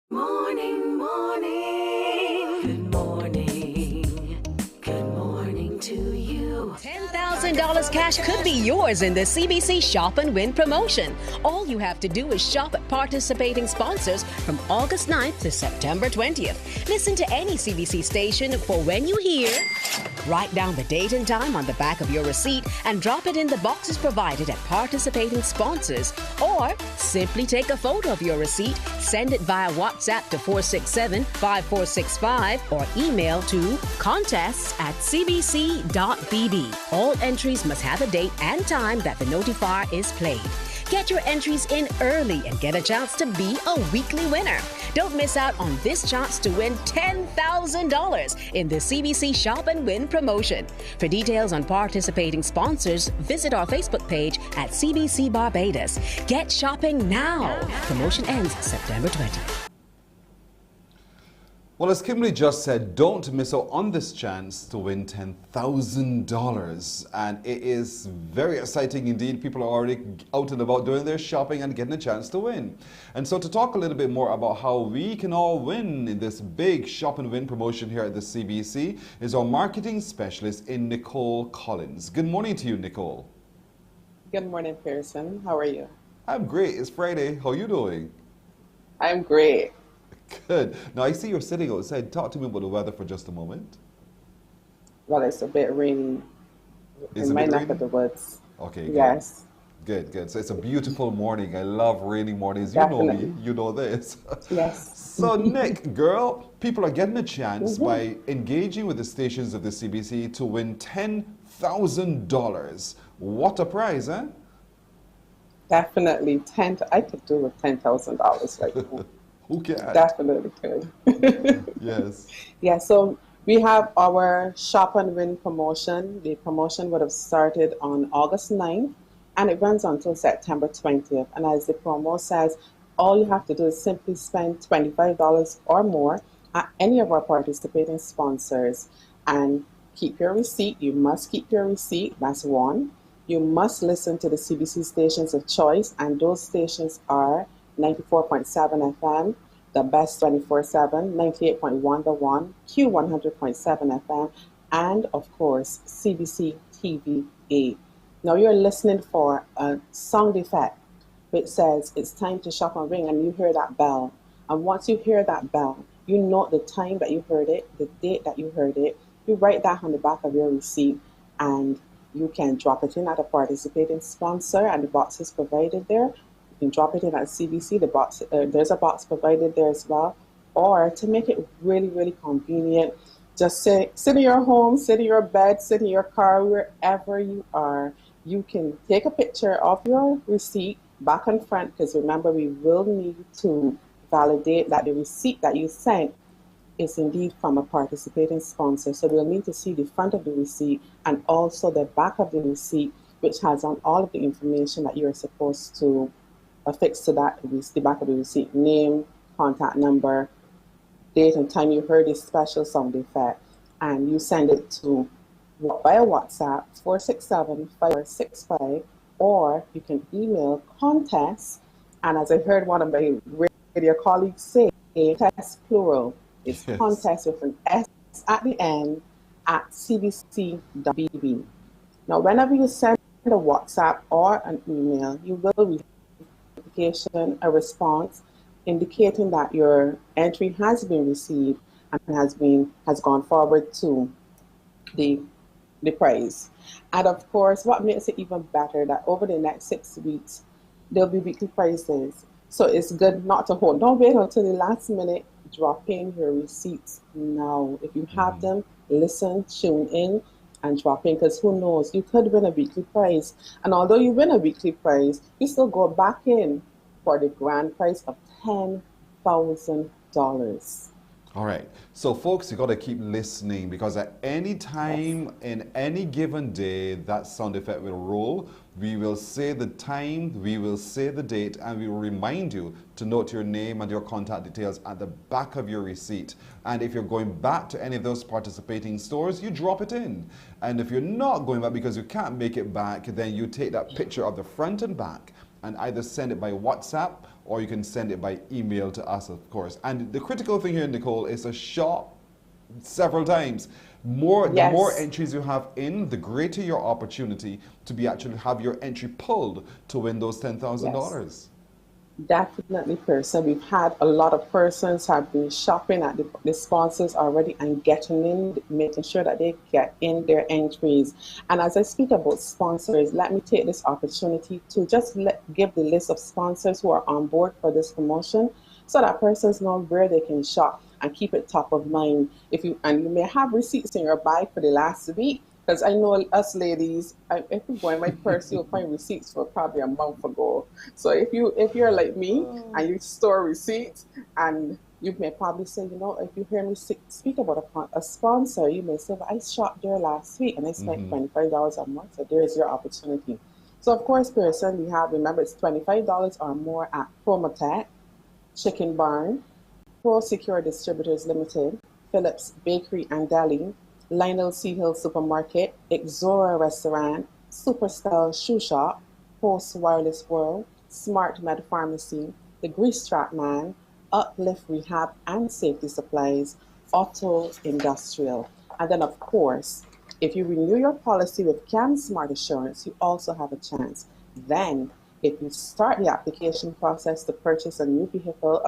Morning, morning. Good morning. Good morning to you. $10,000 cash could be yours in the CBC Shop and Win promotion. All you have to do is shop at participating sponsors from August 9th to September 20th. Listen to any CBC station for when you hear Write down the date and time on the back of your receipt and drop it in the boxes provided at participating sponsors. Or simply take a photo of your receipt, send it via WhatsApp to 467-5465 or email to contests@cbc.bb. All entries must have a date and time that the notifier is played. Get your entries in early and get a chance to be a weekly winner. Don't miss out on this chance to win $10,000 in the CBC Shop and Win promotion. For details on participating sponsors, visit our Facebook page at CBC Barbados. Get shopping now. Promotion ends September 20th. Well, as Kimberly just said, don't miss out on this chance to win $10,000. And it is very exciting indeed. People are already out and about doing their shopping and getting a chance to win. And so to talk a little bit more about how we can all win in this big Shop and Win promotion here at the CBC is our marketing specialist in Nicole Collins. Good morning to you, Nicole. Good morning, Pearson. How are you? I'm great. It's Friday. How are you doing? I'm great. Good. Now, I see you're sitting outside. Talk to me about the weather for just a moment. Well, it's a bit rainy in my neck of the woods. Okay, good. Yes. Good, good. So it's a beautiful morning. I love rainy mornings. You Definitely. know me. You know this. Yes. So, Nick, girl, people are getting a chance by engaging with the stations of the CBC to win $10,000. What a prize, eh? Definitely. I could do with $10,000 right now. Who can? Definitely could. Yes. Yeah, so we have our Shop and Win promotion. The promotion would have started on August 9th and it runs until September 20th. And as the promo says, all you have to do is simply spend $25 or more at any of our participating sponsors and keep your receipt. You must keep your receipt. That's one. You must listen to the CBC stations of choice, and those stations are 94.7 FM, the best 24/7, 98.1 The One, Q100.7 FM, and of course CBC TV8. Now you're listening for a sound effect which says it's time to shop and ring, and you hear that bell. And once you hear that bell, you note the time that you heard it, the date that you heard it. You write that on the back of your receipt, and you can drop it in at a participating sponsor, and the box is provided there. You can drop it in at CBC. The box, there's a box provided there as well. Or to make it really, really convenient, just sit in your home, sit in your bed, sit in your car, wherever you are. You can take a picture of your receipt back and front, because remember, we will need to validate that the receipt that you sent is indeed from a participating sponsor. So we'll need to see the front of the receipt and also the back of the receipt, which has on all of the information that you're supposed to affix to that, the back of the receipt: name, contact number, date and time you heard this special sound effect, and you send it to via WhatsApp 467-5465, or you can email contest, and as I heard one of my radio colleagues say, test plural. It's yes. Contest with an S at the end at cbc.bb. Now, whenever you send a WhatsApp or an email, you will receive a response indicating that your entry has been received and has gone forward to the prize. And of course, what makes it even better that over the next 6 weeks there'll be weekly prizes. So it's good not to hold. Don't wait until the last minute. Drop in your receipts now. If you have them, listen, tune in, and drop in, because who knows, you could win a weekly prize. And although you win a weekly prize, you still go back in for the grand prize of $10,000. All right. So, folks, you got to keep listening, because at any time in any given day, that sound effect will roll. We will say the time, we will say the date, and we will remind you to note your name and your contact details at the back of your receipt. And if you're going back to any of those participating stores, you drop it in. And if you're not going back because you can't make it back, then you take that picture of the front and back and either send it by WhatsApp, or you can send it by email to us, of course. And the critical thing here, Nicole, is to shop several times. The more entries you have in, the greater your opportunity to actually have your entry pulled to win those $10,000. Definitely, person. We've had a lot of persons have been shopping at the sponsors already and getting in, making sure that they get in their entries. And as I speak about sponsors, let me take this opportunity to just give the list of sponsors who are on board for this promotion, so that persons know where they can shop and keep it top of mind. If you and you may have receipts in your bag for the last week, because I know us ladies, if you go in my purse, you'll find receipts for probably a month ago. So if you're like me and you store receipts, and you may probably say, you know, if you hear me speak about a sponsor, you may say, well, I shopped there last week and I spent $25 a month. So there's your opportunity. So of course, person, we have, remember, it's $25 or more at Promotech, Chicken Barn, Pro Secure Distributors Limited, Phillips Bakery and Deli, Lionel C. Hill Supermarket, Exora Restaurant, Superstyle Shoe Shop, Post Wireless World, Smart Med Pharmacy, The Grease Trap Man, Uplift Rehab and Safety Supplies, Auto Industrial. And then, of course, if you renew your policy with CAM Smart Assurance, you also have a chance. Then, if you start the application process to purchase a vehicle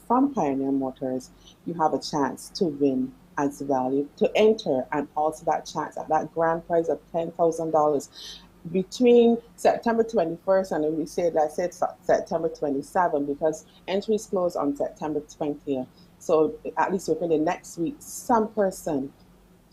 from Pioneer Motors, you have a chance to win as well, to enter, and also that chance at that grand prize of $10,000 between September 21st and we said September 27th, because entries close on September 20th. So at least within the next week, some person,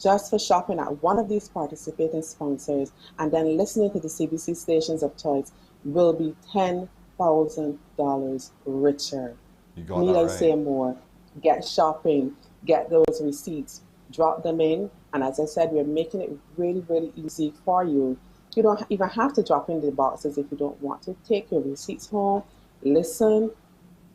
just for shopping at one of these participating sponsors and then listening to the CBC stations of choice, will be $10,000 richer. You got Need that I right. say more? Get shopping, get those receipts, drop them in, and as I said, we're making it really, really easy for you. You don't even have to drop in the boxes if you don't want to. Take your receipts home, listen,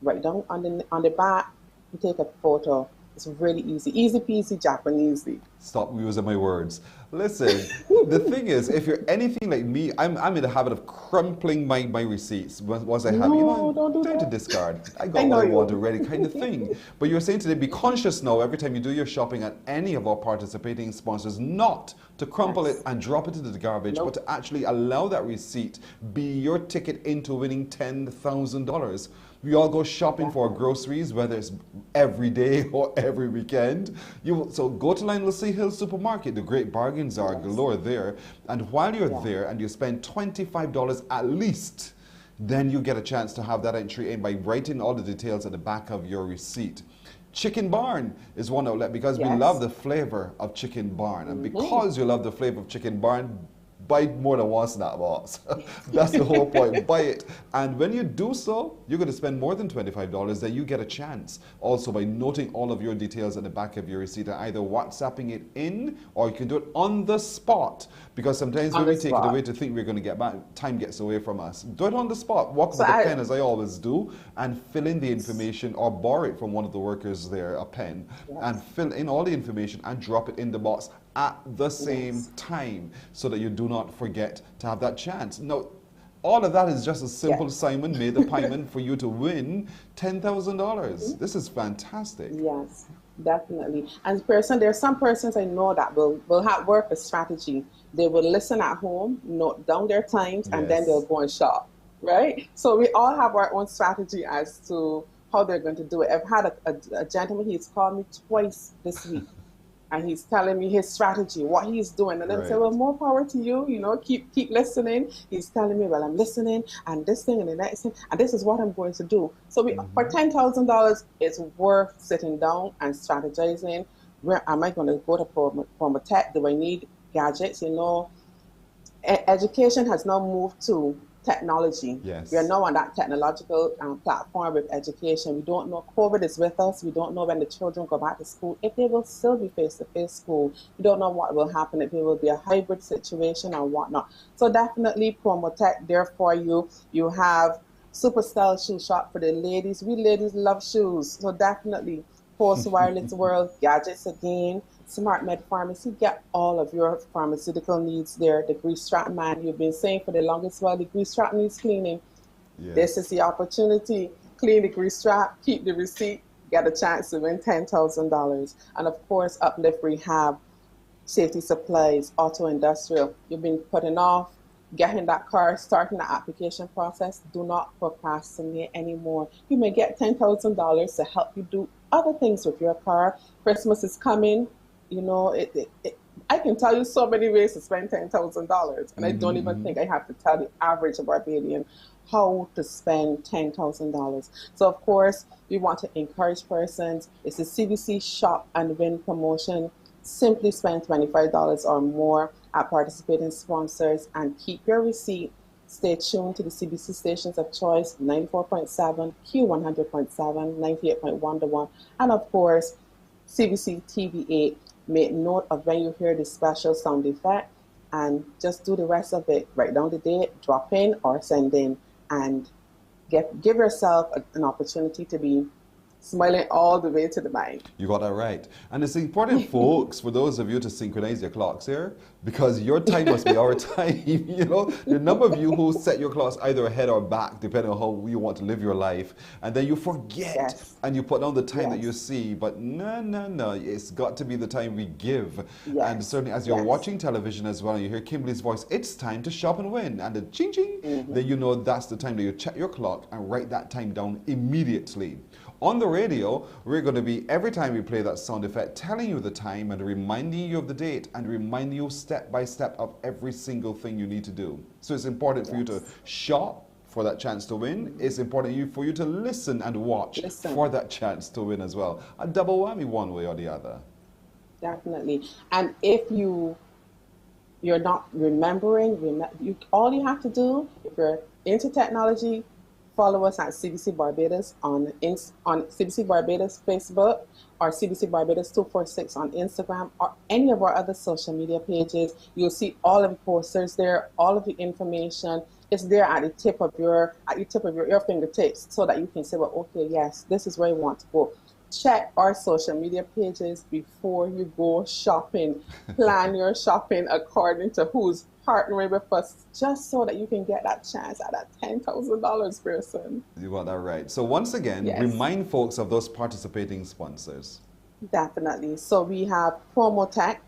write down on the back, you take a photo. It's really easy. Easy peasy Japanesey. Stop using my words. Listen, the thing is, if you're anything like me, I'm in the habit of crumpling my receipts once I have it. You know, don't do time to that. discard. I got what I want already, kind of thing. But you're saying today, be conscious now, every time you do your shopping at any of our participating sponsors, not to crumple it and drop it into the garbage, but to actually allow that receipt be your ticket into winning $10,000. We all go shopping for our groceries, whether it's every day or every weekend. So go to Lionel C. Hill Supermarket. The great bargains are galore there. And while you're there and you spend $25 at least, then you get a chance to have that entry in by writing all the details at the back of your receipt. Chicken Barn is one outlet because we love the flavor of Chicken Barn. And because you love the flavor of Chicken Barn, buy more than one snack box. That's the whole point. Buy it. And when you do so, you're going to spend more than $25. Then you get a chance also by noting all of your details at the back of your receipt and either WhatsApping it in, or you can do it on the spot. Because sometimes when we take it away to think we're going to get back, time gets away from us. Do it on the spot. Walk with a pen, as I always do, and fill in the information, or borrow it from one of the workers there, a pen, and fill in all the information and drop it in the box at the same time, so that you do not forget to have that chance. Now, all of that is just a simple Simon made the payment for you to win $10,000. This is fantastic. Yes, definitely. And there are some persons I know that will have work a strategy. They will listen at home, note down their times, and then they'll go and shop, right? So we all have our own strategy as to how they're going to do it. I've had a gentleman, he's called me twice this week. And he's telling me his strategy, what he's doing. And then I say, well, more power to you, you know, keep listening. He's telling me, well, I'm listening, and this thing and the next thing, and this is what I'm going to do. So for $10,000, it's worth sitting down and strategizing. Where am I going to go to Promotech? Do I need gadgets? You know, education has now moved to technology. Yes. We are now on that technological platform with education. We don't know, COVID is with us. We don't know when the children go back to school, if they will still be face-to-face school. We don't know what will happen, if it will be a hybrid situation or whatnot. So definitely Promotech there for you. You have Superstyle Shoe Shop for the ladies. We ladies love shoes. So definitely Post Wireless World, Gadgets Again, Smart Med Pharmacy. Get all of your pharmaceutical needs there. The Grease Trap Man, you've been saying for the longest while, the grease trap needs cleaning. This is the opportunity. Clean the grease trap, keep the receipt, get a chance to win $10,000. And of course, Uplift Rehab, Safety Supplies, Auto Industrial. You've been putting off getting that car, starting the application process. Do not procrastinate anymore. You may get $10,000 to help you do other things with your car. Christmas is coming. You know, I can tell you so many ways to spend $10,000, and I don't even think I have to tell the average Barbadian how to spend $10,000. So of course, we want to encourage persons. It's a CBC Shop and Win promotion. Simply spend $25 or more at participating sponsors and keep your receipt. Stay tuned to the CBC stations of choice, 94.7, Q100.7, 98.1 to 1, and of course, CBC TV8. Make note of when you hear the special sound effect and just do the rest of it. Write down the date, drop in or send in, and give yourself an opportunity to be smiling all the way to the bank. You got that right. And it's important, folks, for those of you to synchronize your clocks here, because your time must be our time. You know, the number of you who set your clocks either ahead or back, depending on how you want to live your life, and then you forget and you put down the time that you see. But no, it's got to be the time we give. And certainly as you're watching television as well, and you hear Kimberly's voice, it's time to shop and win. And the ching ching, then you know that's the time that you check your clock and write that time down immediately. On the radio, we're going to be, every time we play that sound effect, telling you the time and reminding you of the date and reminding you step by step of every single thing you need to do. So it's important for you to shop for that chance to win. It's important for you to listen and watch for that chance to win as well. A double whammy one way or the other. Definitely. And if you're not remembering, all you have to do, if you're into technology, follow us at CBC Barbados on CBC Barbados Facebook or CBC Barbados 246 on Instagram or any of our other social media pages. You'll see all of the posters there, all of the information. It's there at the tip of your fingertips, so that you can say, well, okay, yes, this is where you want to go. Check our social media pages before you go shopping. Plan your shopping according to who's partnering with us, just so that you can get that chance at that $10,000 person. You got that right. So once again, remind folks of those participating sponsors. Definitely. So we have Promotech,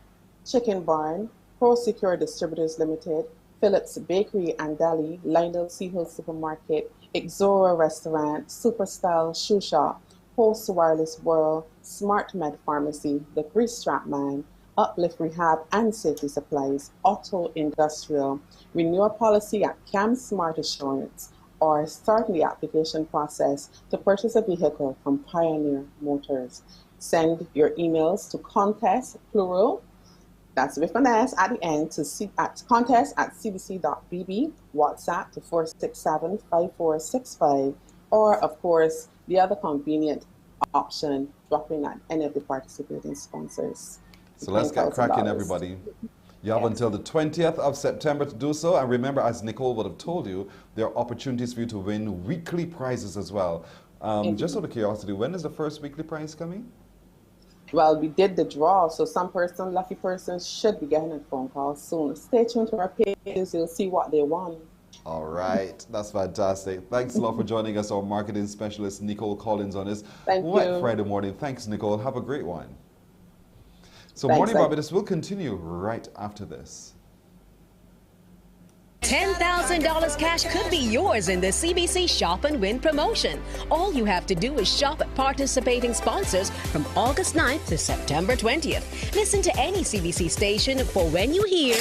Chicken Barn, Pro Secure Distributors Limited, Phillips Bakery and Deli, Lionel Sea Supermarket, Exora Restaurant, Superstyle Shoe Shop, Post Wireless World, Smart Med Pharmacy, The Grease Strap Man, Uplift Rehab and Safety Supplies, Auto Industrial, renew a policy at Cam Smart Assurance, or start the application process to purchase a vehicle from Pioneer Motors. Send your emails to contest, plural, that's with an S at the end, to contest@cbc.bb, WhatsApp to 467-5465, or of course, the other convenient option, dropping at any of the participating sponsors. So let's get cracking, everybody. You have until the 20th of September to do so. And remember, as Nicole would have told you, there are opportunities for you to win weekly prizes as well. Just out of curiosity, when is the first weekly prize coming? Well, we did the draw, so some lucky persons should be getting a phone call soon. Stay tuned to our pages, you'll see what they won. All right, that's fantastic. Thanks a lot for joining us, our marketing specialist, Nicole Collins, on this wet Friday morning. Thanks, Nicole. Have a great one. So Morning Barbados will continue right after this. $10,000 cash could be yours in the CBC Shop and Win promotion. All you have to do is shop at participating sponsors from August 9th to September 20th. Listen to any CBC station for when you hear.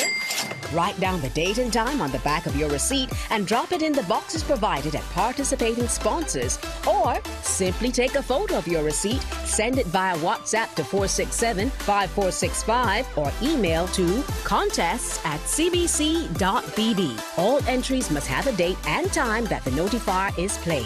Write down the date and time on the back of your receipt and drop it in the boxes provided at participating sponsors. Or simply take a photo of your receipt, send it via WhatsApp to 467-5465 or email to contests@cbc.bb. All entries must have a date and time that the notifier is played.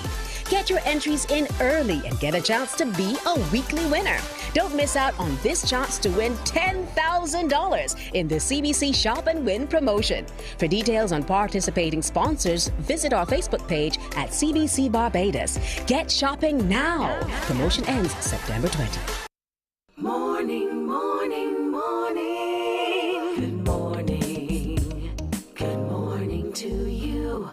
Get your entries in early and get a chance to be a weekly winner. Don't miss out on this chance to win $10,000 in the CBC Shop and Win promotion. For details on participating sponsors, visit our Facebook page at CBC Barbados. Get shopping now. Promotion ends September 20th. Morning, morning, morning. Good morning. Good morning to you.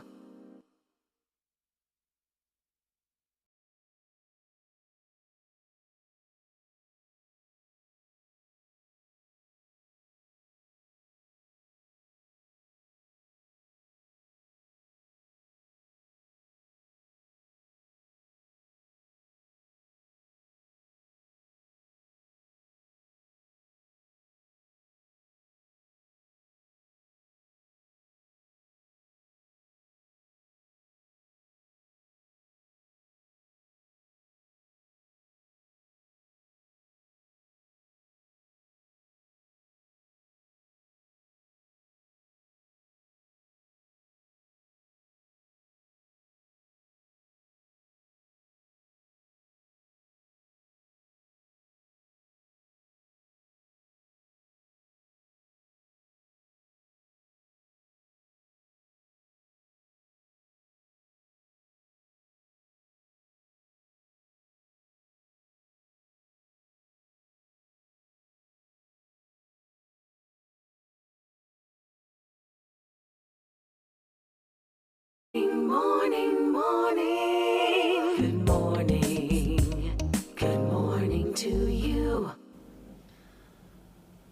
morning, morning. Good morning. Good morning to you.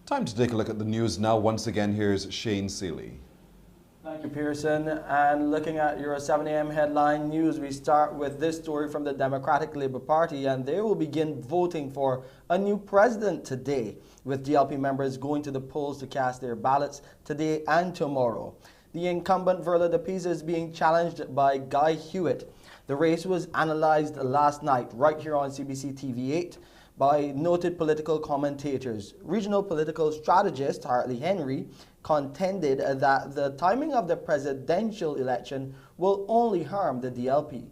Time to take a look at the news now. Once again, here's Shane Seeley. Thank you, Pearson. And looking at your 7 a.m. headline news, we start with this story from the Democratic Labour Party, and they will begin voting for a new president today, with DLP members going to the polls to cast their ballots today and tomorrow. The incumbent Verla de Pisa is being challenged by Guy Hewitt. The race was analyzed last night right here on CBC TV8 by noted political commentators. Regional political strategist Hartley Henry contended that the timing of the presidential election will only harm the DLP.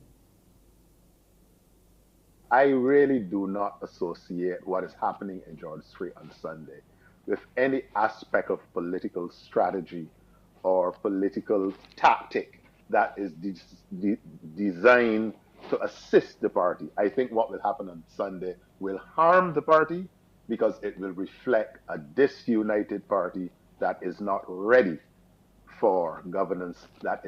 I really do not associate what is happening in George Street on Sunday with any aspect of political strategy or political tactic that is designed to assist the party. I think what will happen on Sunday will harm the party because it will reflect a disunited party that is not ready for governance, that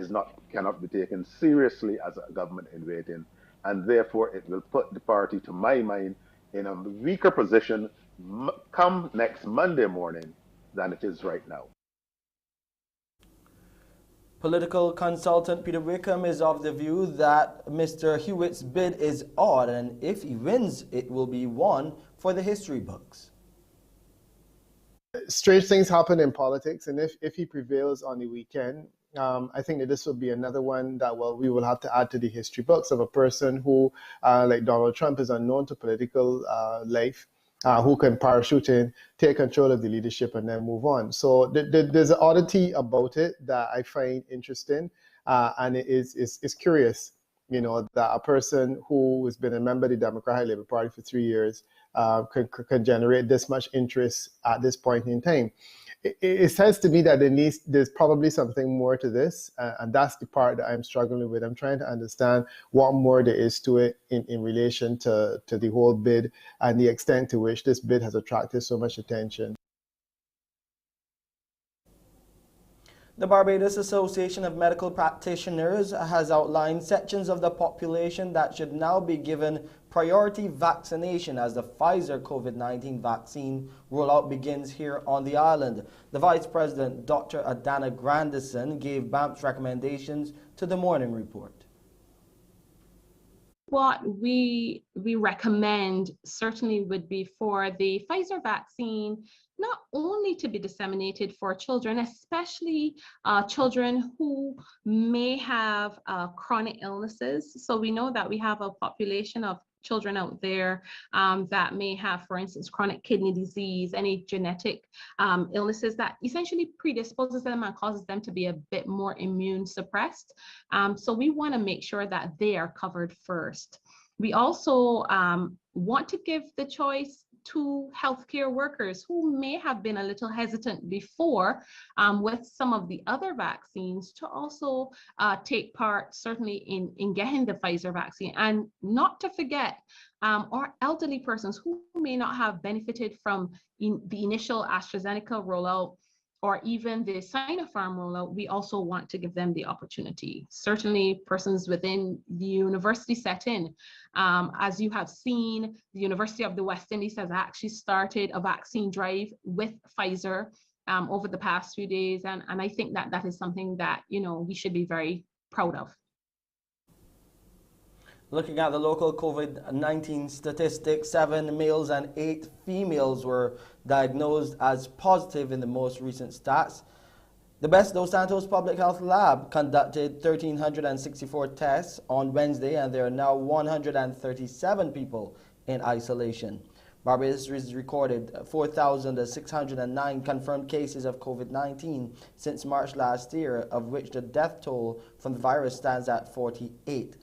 cannot be taken seriously as a government in waiting, and therefore it will put the party, to my mind, in a weaker position come next Monday morning than it is right now. Political consultant Peter Wickham is of the view that Mr. Hewitt's bid is odd, and if he wins, it will be one for the history books. Strange things happen in politics, and if he prevails on the weekend, I think that this will be another one that we will have to add to the history books of a person who, like Donald Trump, is unknown to political life, who can parachute in, take control of the leadership, and then move on. So there's an oddity about it that I find interesting, and it is curious, you know, that a person who has been a member of the Democratic Labour Party for 3 years can generate this much interest at this point in time. It says to me that there's probably something more to this, and that's the part that I'm struggling with. I'm trying to understand what more there is to it in relation to the whole bid and the extent to which this bid has attracted so much attention. The Barbados Association of Medical Practitioners has outlined sections of the population that should now be given priority vaccination as the Pfizer COVID-19 vaccine rollout begins here on the island. The Vice President, Dr. Adana Grandison, gave BAMP's recommendations to the Morning Report. What we recommend certainly would be for the Pfizer vaccine not only to be disseminated for children, especially children who may have chronic illnesses. So we know that we have a population of children out there that may have, for instance, chronic kidney disease, any genetic illnesses that essentially predisposes them and causes them to be a bit more immune suppressed. So we want to make sure that they are covered first. We also want to give the choice to healthcare workers who may have been a little hesitant before with some of the other vaccines to also take part certainly in getting the Pfizer vaccine, and not to forget our elderly persons who may not have benefited from the initial AstraZeneca rollout or even the Sinopharm rollout. We also want to give them the opportunity. Certainly persons within the university setting. As you have seen, the University of the West Indies has actually started a vaccine drive with Pfizer over the past few days. And I think that that is something that, you know, we should be very proud of. Looking at the local COVID-19 statistics, 7 males and 8 females were diagnosed as positive in the most recent stats. The Best Dos Santos Public Health Lab conducted 1,364 tests on Wednesday, and there are now 137 people in isolation. Barbados has recorded 4,609 confirmed cases of COVID-19 since March last year, of which the death toll from the virus stands at 48.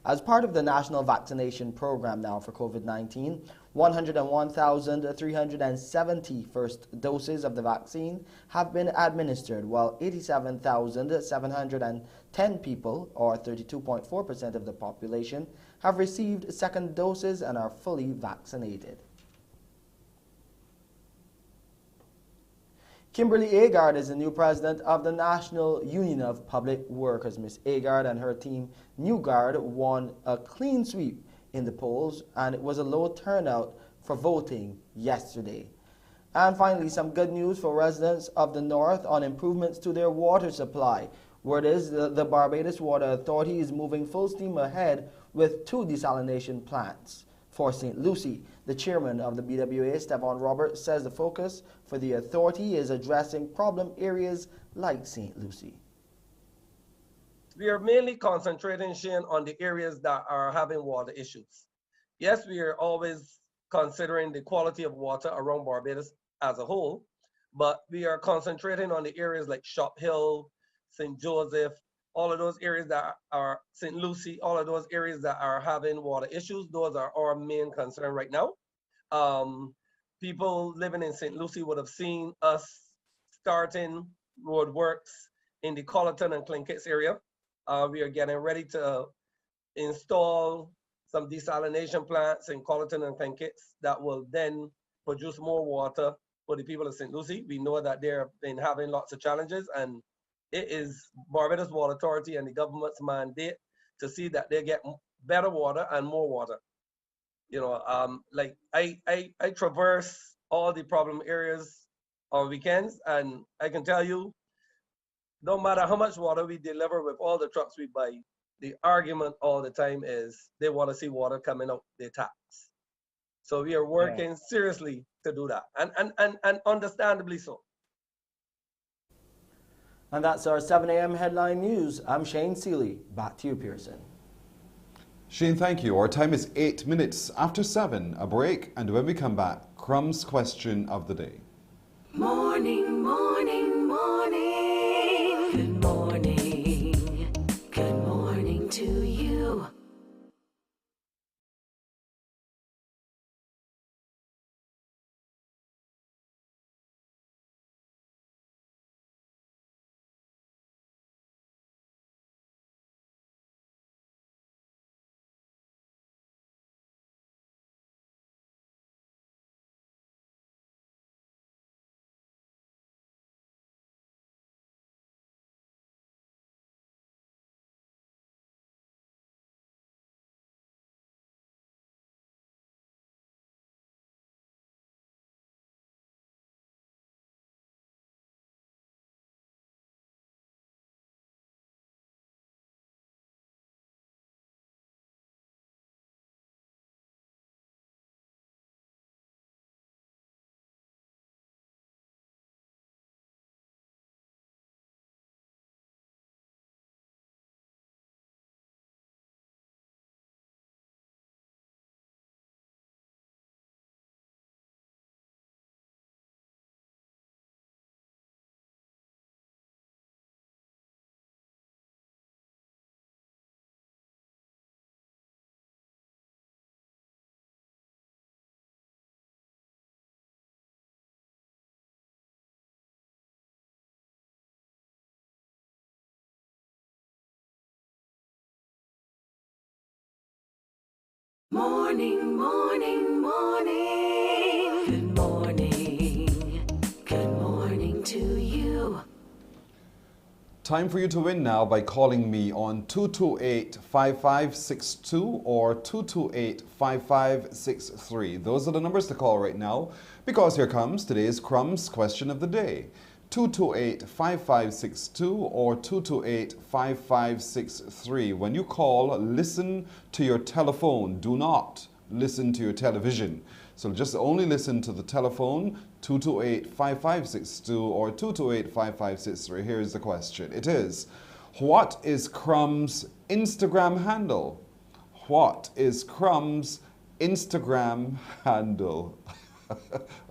As part of the national vaccination program now for COVID-19, 101,370 first doses of the vaccine have been administered, while 87,710 people, or 32.4% of the population, have received second doses and are fully vaccinated. Kimberly Agard is the new president of the National Union of Public Workers. Ms. Agard and her team, New Guard, won a clean sweep in the polls, and it was a low turnout for voting yesterday. And finally, some good news for residents of the North on improvements to their water supply. Word is the Barbados Water Authority is moving full steam ahead with 2 desalination plants. For St. Lucie, the chairman of the BWA, Stefan Roberts, says the focus for the authority is addressing problem areas like St. Lucie. We are mainly concentrating, Shane, on the areas that are having water issues. Yes, we are always considering the quality of water around Barbados as a whole, but we are concentrating on the areas like Shop Hill, St. Joseph, all of those areas that are St. Lucie, all of those areas that are having water issues. Those are our main concern right now. People living in St. Lucie would have seen us starting road works in the Colleton and Clinkets area. We are getting ready to install some desalination plants in Colleton and Clinkets that will then produce more water for the people of St. Lucie. We know that they've been having lots of challenges, and it is Barbados Water Authority and the government's mandate to see that they get better water and more water. You know, like I traverse all the problem areas on weekends, and I can tell you, no matter how much water we deliver with all the trucks we buy, the argument all the time is they want to see water coming out their taps. So we are working seriously to do that, and understandably so. And that's our 7 a.m. headline news. I'm Shane Seeley. Back to you, Pearson. Shane, thank you. Our time is 8 minutes after 7. A break, and when we come back, Crumb's question of the day. Morning, morning, morning. Good morning. Good morning to you. Morning, morning, morning. Good morning. Good morning to you. Time for you to win now by calling me on 228-5562 or 228-5563. Those are the numbers to call right now, because here comes today's Crumb's question of the day. 228-5562 or 228-5563. When you call, listen to your telephone. Do not listen to your television. So just only listen to the telephone, 228-5562 or 228-5563. Here's the question. It is, what is Crumb's Instagram handle? What is Crumb's Instagram handle?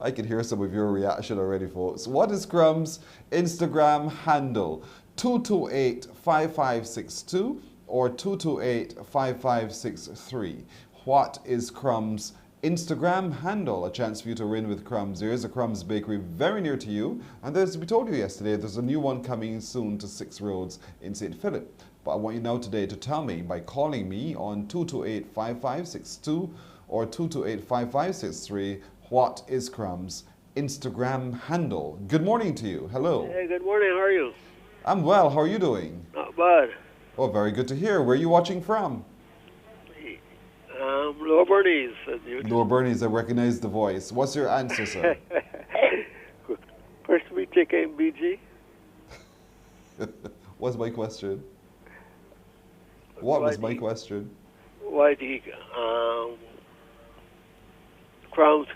I can hear some of your reaction already, folks. What is Crumb's Instagram handle? 228-5562 or 228-5563. What is Crumb's Instagram handle? A chance for you to win with Crumbs. There is a Crumbs bakery very near to you, and as we told you yesterday, there's a new one coming soon to 6 Roads in St. Philip. But I want you now today to tell me by calling me on 228-5562 or 228-5563, what is Crumb's Instagram handle. Good morning to you. Hello. Hey, good morning. How are you? I'm well. How are you doing? Not bad. Oh, very good to hear. Where are you watching from? Lower Bernese. Lower Bernese, I recognize the voice. What's your answer, sir? Crispy chicken BG. What's my question? What was my question? Why the crumbs?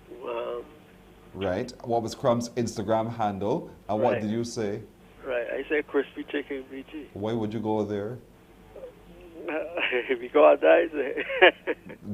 Right. What was Crumb's Instagram handle? And what did you say? Right. I said crispy chicken BG. Why would you go there? Because that's it.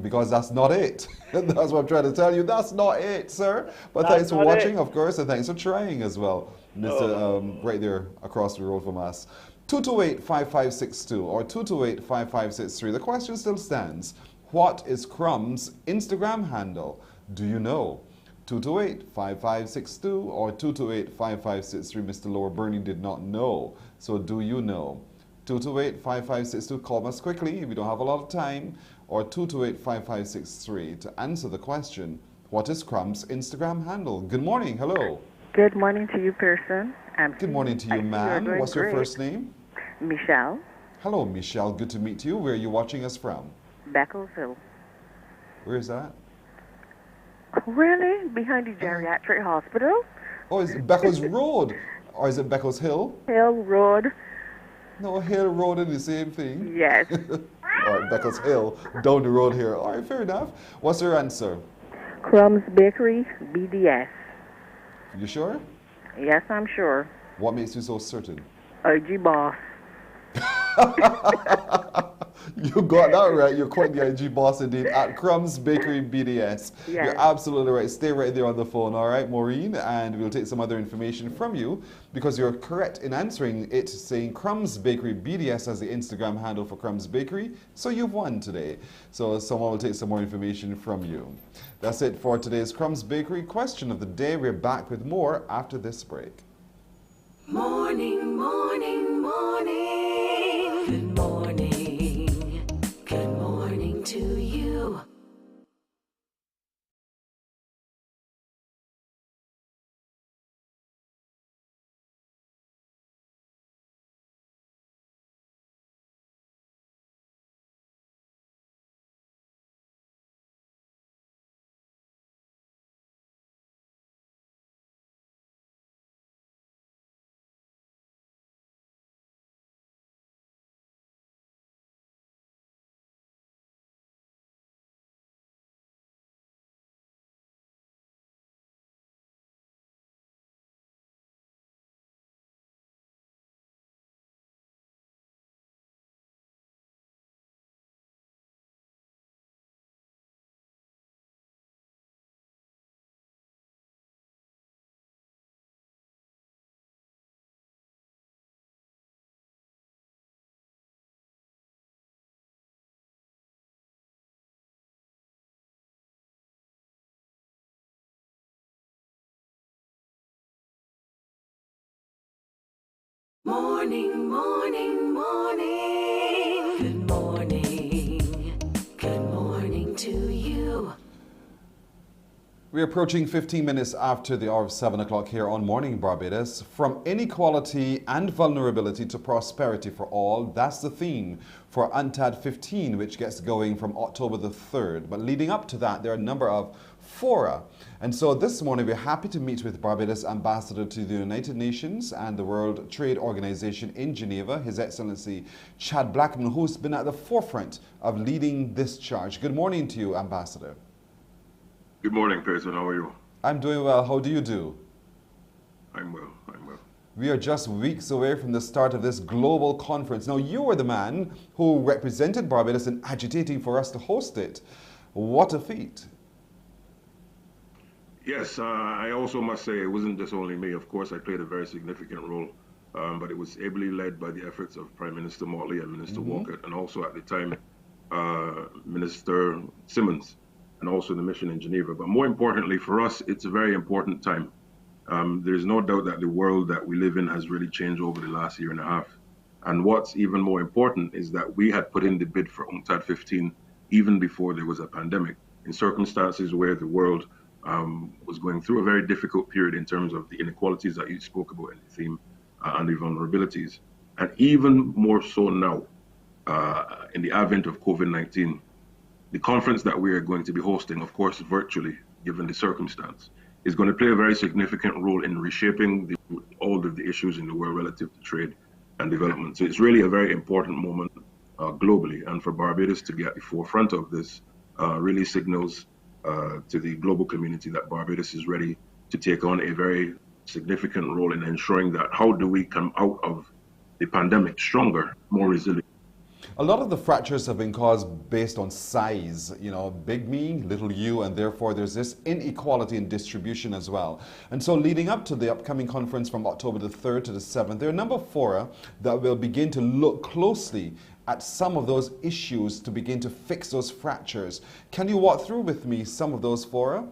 Because that's not it. That's what I'm trying to tell you. That's not it, sir. But That's thanks for not watching, it. of course, and thanks for trying as well, Mr. Right there across the road from us. 228-5562 or 228-5563. The question still stands. What is Crumb's Instagram handle? Do you know? 228-5562 or 228-5563. Mr. Lower Bernie did not know. So do you know? 228-5562. Call us quickly if you don't have a lot of time. Or 228-5563 to answer the question. What is Crumb's Instagram handle? Good morning. Hello. Good morning to you, person. Good morning to you, ma'am. What's your first name? Michelle. Hello, Michelle. Good to meet you. Where are you watching us from? Beckelsville. Where is that? Really? Behind the geriatric hospital? Oh, is it Beckles Road? Or is it Beckles Hill? Hill Road. No, Hill Road is the same thing. Yes. All right, Beckles Hill, down the road here. All right, fair enough. What's your answer? Crumbs Bakery, BDS. You sure? Yes, I'm sure. What makes you so certain? IG boss. You got that right. You're quite the IG boss indeed at Crumbs Bakery BDS. Yes. You're absolutely right. Stay right there on the phone, all right, Maureen? And we'll take some other information from you because you're correct in answering it, saying Crumbs Bakery BDS as the Instagram handle for Crumbs Bakery. So you've won today. So someone will take some more information from you. That's it for today's Crumbs Bakery question of the day. We're back with more after this break. Morning, morning, morning. Good morning. Good morning to you. Morning, morning, morning. Good morning. Good morning to you. We're approaching 15 minutes after the hour of 7 o'clock here on Morning Barbados. From inequality and vulnerability to prosperity for all, that's the theme for UNTAD 15, which gets going from October the 3rd. But leading up to that, there are a number of fora. And so this morning, we're happy to meet with Barbados Ambassador to the United Nations and the World Trade Organization in Geneva, His Excellency Chad Blackman, who's been at the forefront of leading this charge. Good morning to you, Ambassador. Good morning, Pearson. How are you? I'm doing well. How do you do? I'm well. I'm well. We are just weeks away from the start of this global conference. Now, you were the man who represented Barbados in agitating for us to host it. What a feat. Yes, I also must say it wasn't just only me. Of course, I played a very significant role, but it was ably led by the efforts of Prime Minister Motley and Minister Walker, and also at the time, Minister Simmons, and also the mission in Geneva. But more importantly for us, it's a very important time. There's no doubt that the world that we live in has really changed over the last year and a half. And what's even more important is that we had put in the bid for UNCTAD 15 even before there was a pandemic, in circumstances where the world was going through a very difficult period in terms of the inequalities that you spoke about in the theme and the vulnerabilities. And even more so now, in the advent of COVID-19, the conference that we are going to be hosting, of course, virtually, given the circumstance, is going to play a very significant role in reshaping all of the issues in the world relative to trade and development. So it's really a very important moment globally, and for Barbados to be at the forefront of this really signals to the global community that Barbados is ready to take on a very significant role in ensuring that how do we come out of the pandemic stronger, more resilient. A lot of the fractures have been caused based on size, you know, big me, little you, and therefore there's this inequality in distribution as well. And so leading up to the upcoming conference from October the 3rd to the 7th, there are a number of fora that will begin to look closely at some of those issues to begin to fix those fractures. Can you walk through with me some of those fora?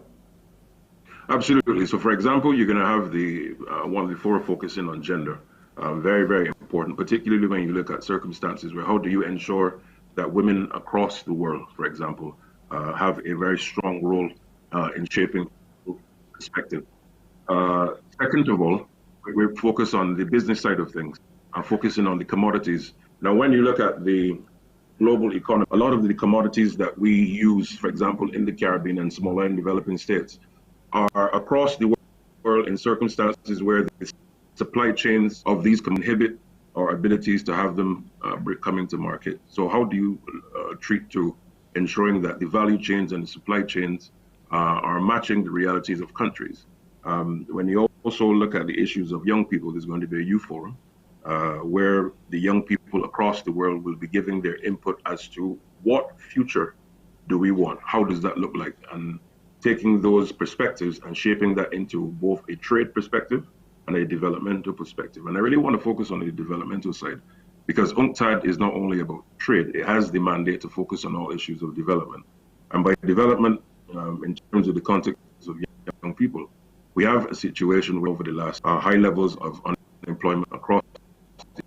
Absolutely. So for example, you're going to have the one of the fora focusing on gender. Very, very important, particularly when you look at circumstances where how do you ensure that women across the world, for example, have a very strong role in shaping perspective. Second of all, we're focused on the business side of things, focusing on the commodities. Now, when you look at the global economy, a lot of the commodities that we use, for example, in the Caribbean and smaller and developing states, are across the world in circumstances where the supply chains of these can inhibit our abilities to have them coming to market. So how do you treat to ensuring that the value chains and the supply chains are matching the realities of countries? When you also look at the issues of young people, there's going to be a youth forum where the young people across the world will be giving their input as to what future do we want? How does that look like? And taking those perspectives and shaping that into both a trade perspective and a developmental perspective. And I really want to focus on the developmental side because UNCTAD is not only about trade, it has the mandate to focus on all issues of development. And by development, in terms of the context of young people, we have a situation where over the last high levels of unemployment across the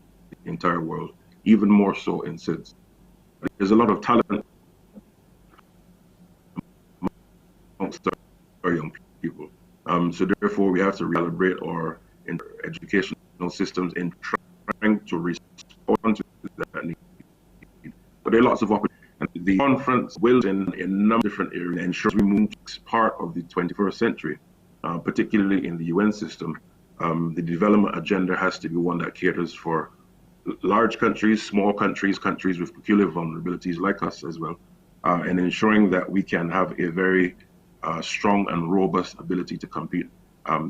entire world, even more so in SIDS. There's a lot of talent amongst our young people. So therefore, we have to recalibrate our educational systems in trying to respond to that need. But there are lots of opportunities. And the conference will, in a number of different areas, ensure we move to part of the 21st century, particularly in the UN system. The development agenda has to be one that caters for large countries, small countries, countries with peculiar vulnerabilities like us as well, and ensuring that we can have a very strong and robust ability to compete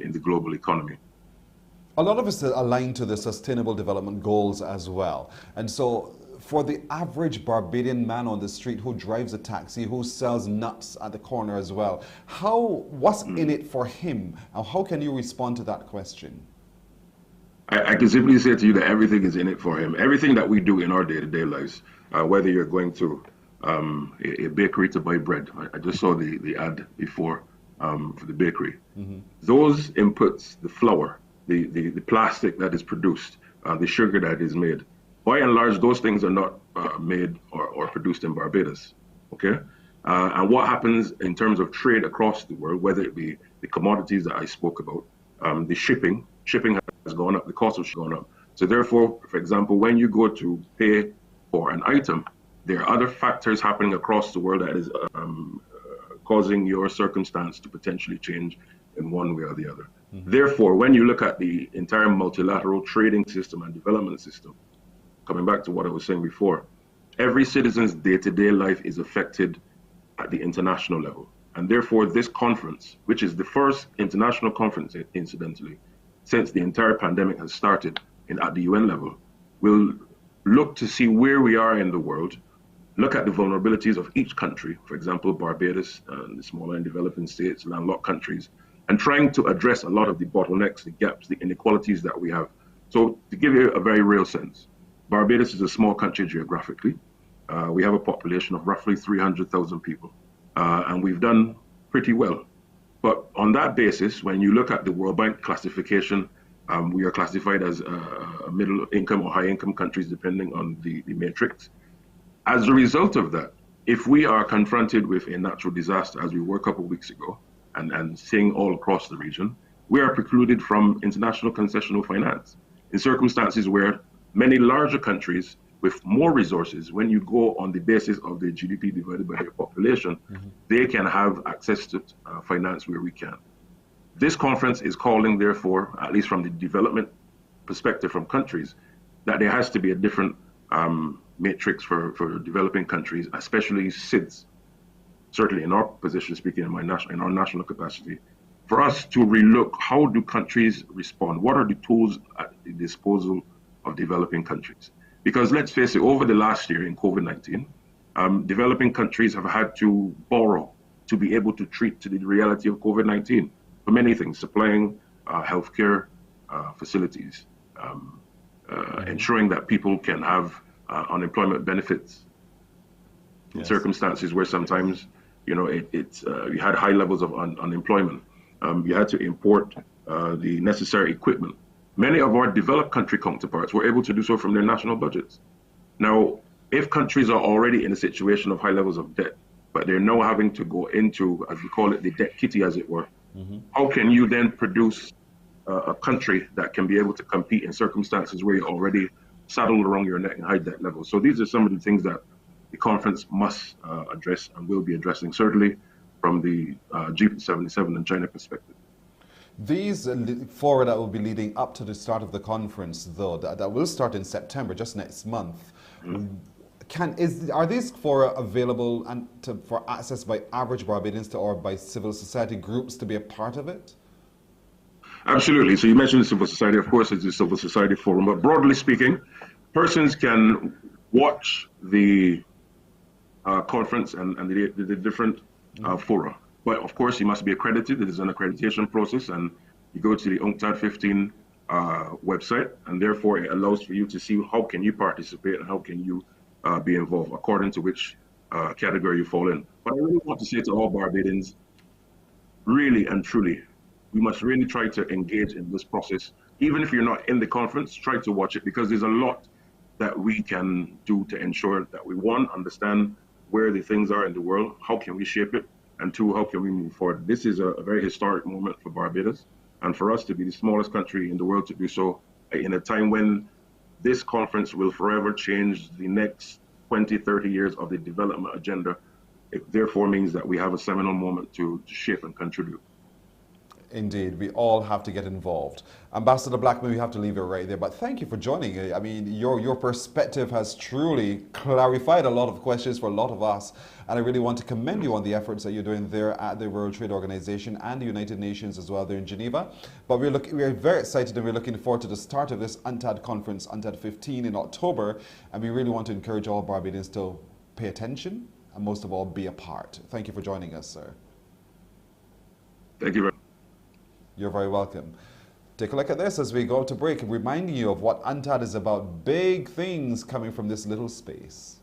in the global economy. A lot of us are aligned to the Sustainable Development Goals as well. And so for the average Barbadian man on the street who drives a taxi, who sells nuts at the corner as well, what's in it for him? And how can you respond to that question? I can simply say to you that everything is in it for him. Everything that we do in our day-to-day lives, whether you're going to a bakery to buy bread. I just saw the ad before for the bakery. Mm-hmm. Those inputs, the flour, the plastic that is produced, the sugar that is made, by and large, those things are not made or produced in Barbados, okay? And what happens in terms of trade across the world, whether it be the commodities that I spoke about, the shipping has gone up, the cost has gone up. So therefore, for example, when you go to pay for an item, there are other factors happening across the world that is causing your circumstance to potentially change in one way or the other. Mm-hmm. Therefore, when you look at the entire multilateral trading system and development system, coming back to what I was saying before, every citizen's day-to-day life is affected at the international level. And therefore, this conference, which is the first international conference, incidentally, since the entire pandemic has started at the UN level, will look to see where we are in the world, look at the vulnerabilities of each country, for example, Barbados and the smaller and developing states, landlocked countries, and trying to address a lot of the bottlenecks, the gaps, the inequalities that we have. So to give you a very real sense, Barbados is a small country geographically. We have a population of roughly 300,000 people, and we've done pretty well. But on that basis, when you look at the World Bank classification, we are classified as middle income or high income countries, depending on the matrix. As a result of that, if we are confronted with a natural disaster, as we were a couple of weeks ago, and seeing all across the region, we are precluded from international concessional finance in circumstances where many larger countries with more resources, when you go on the basis of the GDP divided by their population, they can have access to finance where we can. This conference is calling, therefore, at least from the development perspective from countries, that there has to be a different matrix for developing countries, especially SIDS. Certainly in our position, speaking in our national capacity, for us to relook how do countries respond? What are the tools at the disposal of developing countries? Because let's face it, over the last year in COVID-19, developing countries have had to borrow to be able to treat to the reality of COVID-19 for many things, supplying healthcare facilities, ensuring that people can have unemployment benefits in circumstances where sometimes, you had high levels of unemployment. You had to import the necessary equipment. Many of our developed country counterparts were able to do so from their national budgets. Now, if countries are already in a situation of high levels of debt, but they're now having to go into, as we call it, the debt kitty, as it were, how can you then produce a country that can be able to compete in circumstances where you're already saddled around your neck and high debt levels? So these are some of the things that the conference must address and will be addressing, certainly from the G77 and China perspective. These fora that will be leading up to the start of the conference, though, that will start in September, just next month, are these fora available for access by average Barbadians or by civil society groups to be a part of it? Absolutely. So you mentioned the civil society. Of course, it's the civil society forum. But broadly speaking, persons can watch the conference and the different fora. But of course, you must be accredited. It is an accreditation process, and you go to the UNCTAD 15 website, and therefore it allows for you to see how can you participate and how can you be involved according to which category you fall in. But I really want to say to all Barbadians, really and truly, we must really try to engage in this process. Even if you're not in the conference, try to watch it, because there's a lot that we can do to ensure that we, one, understand where the things are in the world, how can we shape it, and two, how can we move forward. This is a very historic moment for Barbados, and for us to be the smallest country in the world to do so in a time when this conference will forever change the next 20, 30 years of the development agenda. It therefore means that we have a seminal moment to shape and contribute. Indeed, we all have to get involved. Ambassador Blackman, we have to leave it right there, but thank you for joining. I mean, your perspective has truly clarified a lot of questions for a lot of us, and I really want to commend you on the efforts that you're doing there at the World Trade Organization and the United Nations as well there in Geneva. But we're very excited, and we're looking forward to the start of this UNTAD conference, UNTAD 15 in October, and we really want to encourage all Barbadians to pay attention and most of all be a part. Thank you for joining us, sir. Thank you very much. You're very welcome. Take a look at this as we go to break, reminding you of what UNTAD is about. Big things coming from this little space.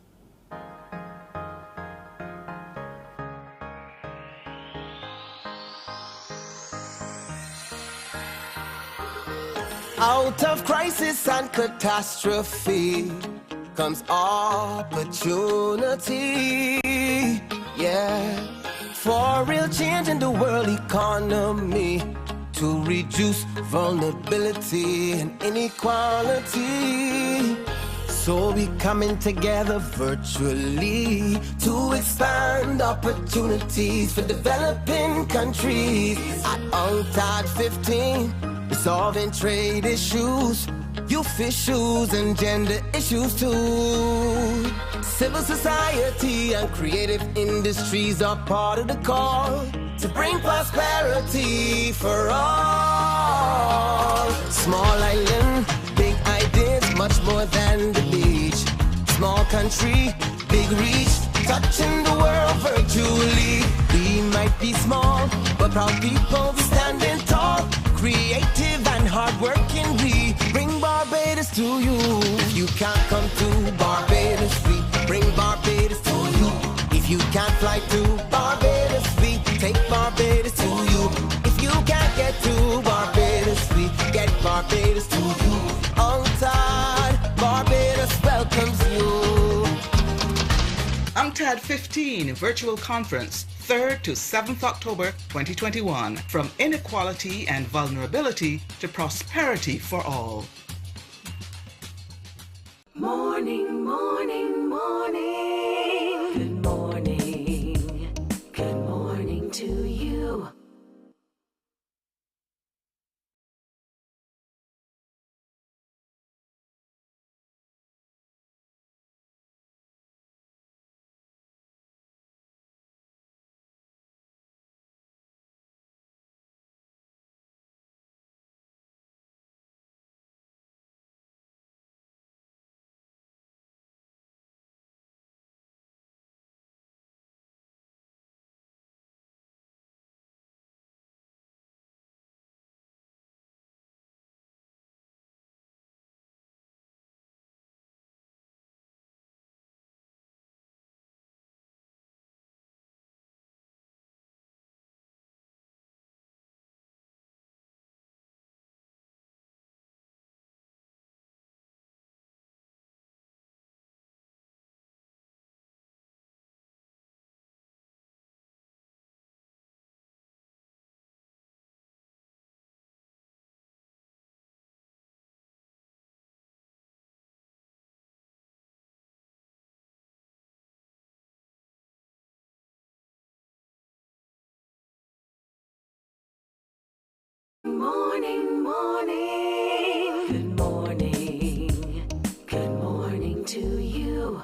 Out of crisis and catastrophe comes opportunity, yeah, for real change in the world economy, to reduce vulnerability and inequality. So we coming together virtually to expand opportunities for developing countries. At UNCTAD 15, resolving trade issues, youth issues and gender issues too. Civil society and creative industries are part of the call to bring prosperity for all. Small island, big ideas, much more than the beach. Small country, big reach, touching the world virtually. We might be small, but proud people standing tall. Creative and hardworking, we bring Barbados to you. If you can't come to Barbados, we bring Barbados to you. If you can't fly to Barbados, we take Barbados to you. If you can't get to Barbados, we get Barbados to you. UNCTAD, Barbados welcomes you. UNCTAD UNCTAD 15 virtual conference, 3rd to 7th October 2021, from inequality and vulnerability to prosperity for all. Morning, morning, morning. Good morning. Good morning to you. Morning, morning. Good morning. Good morning to you.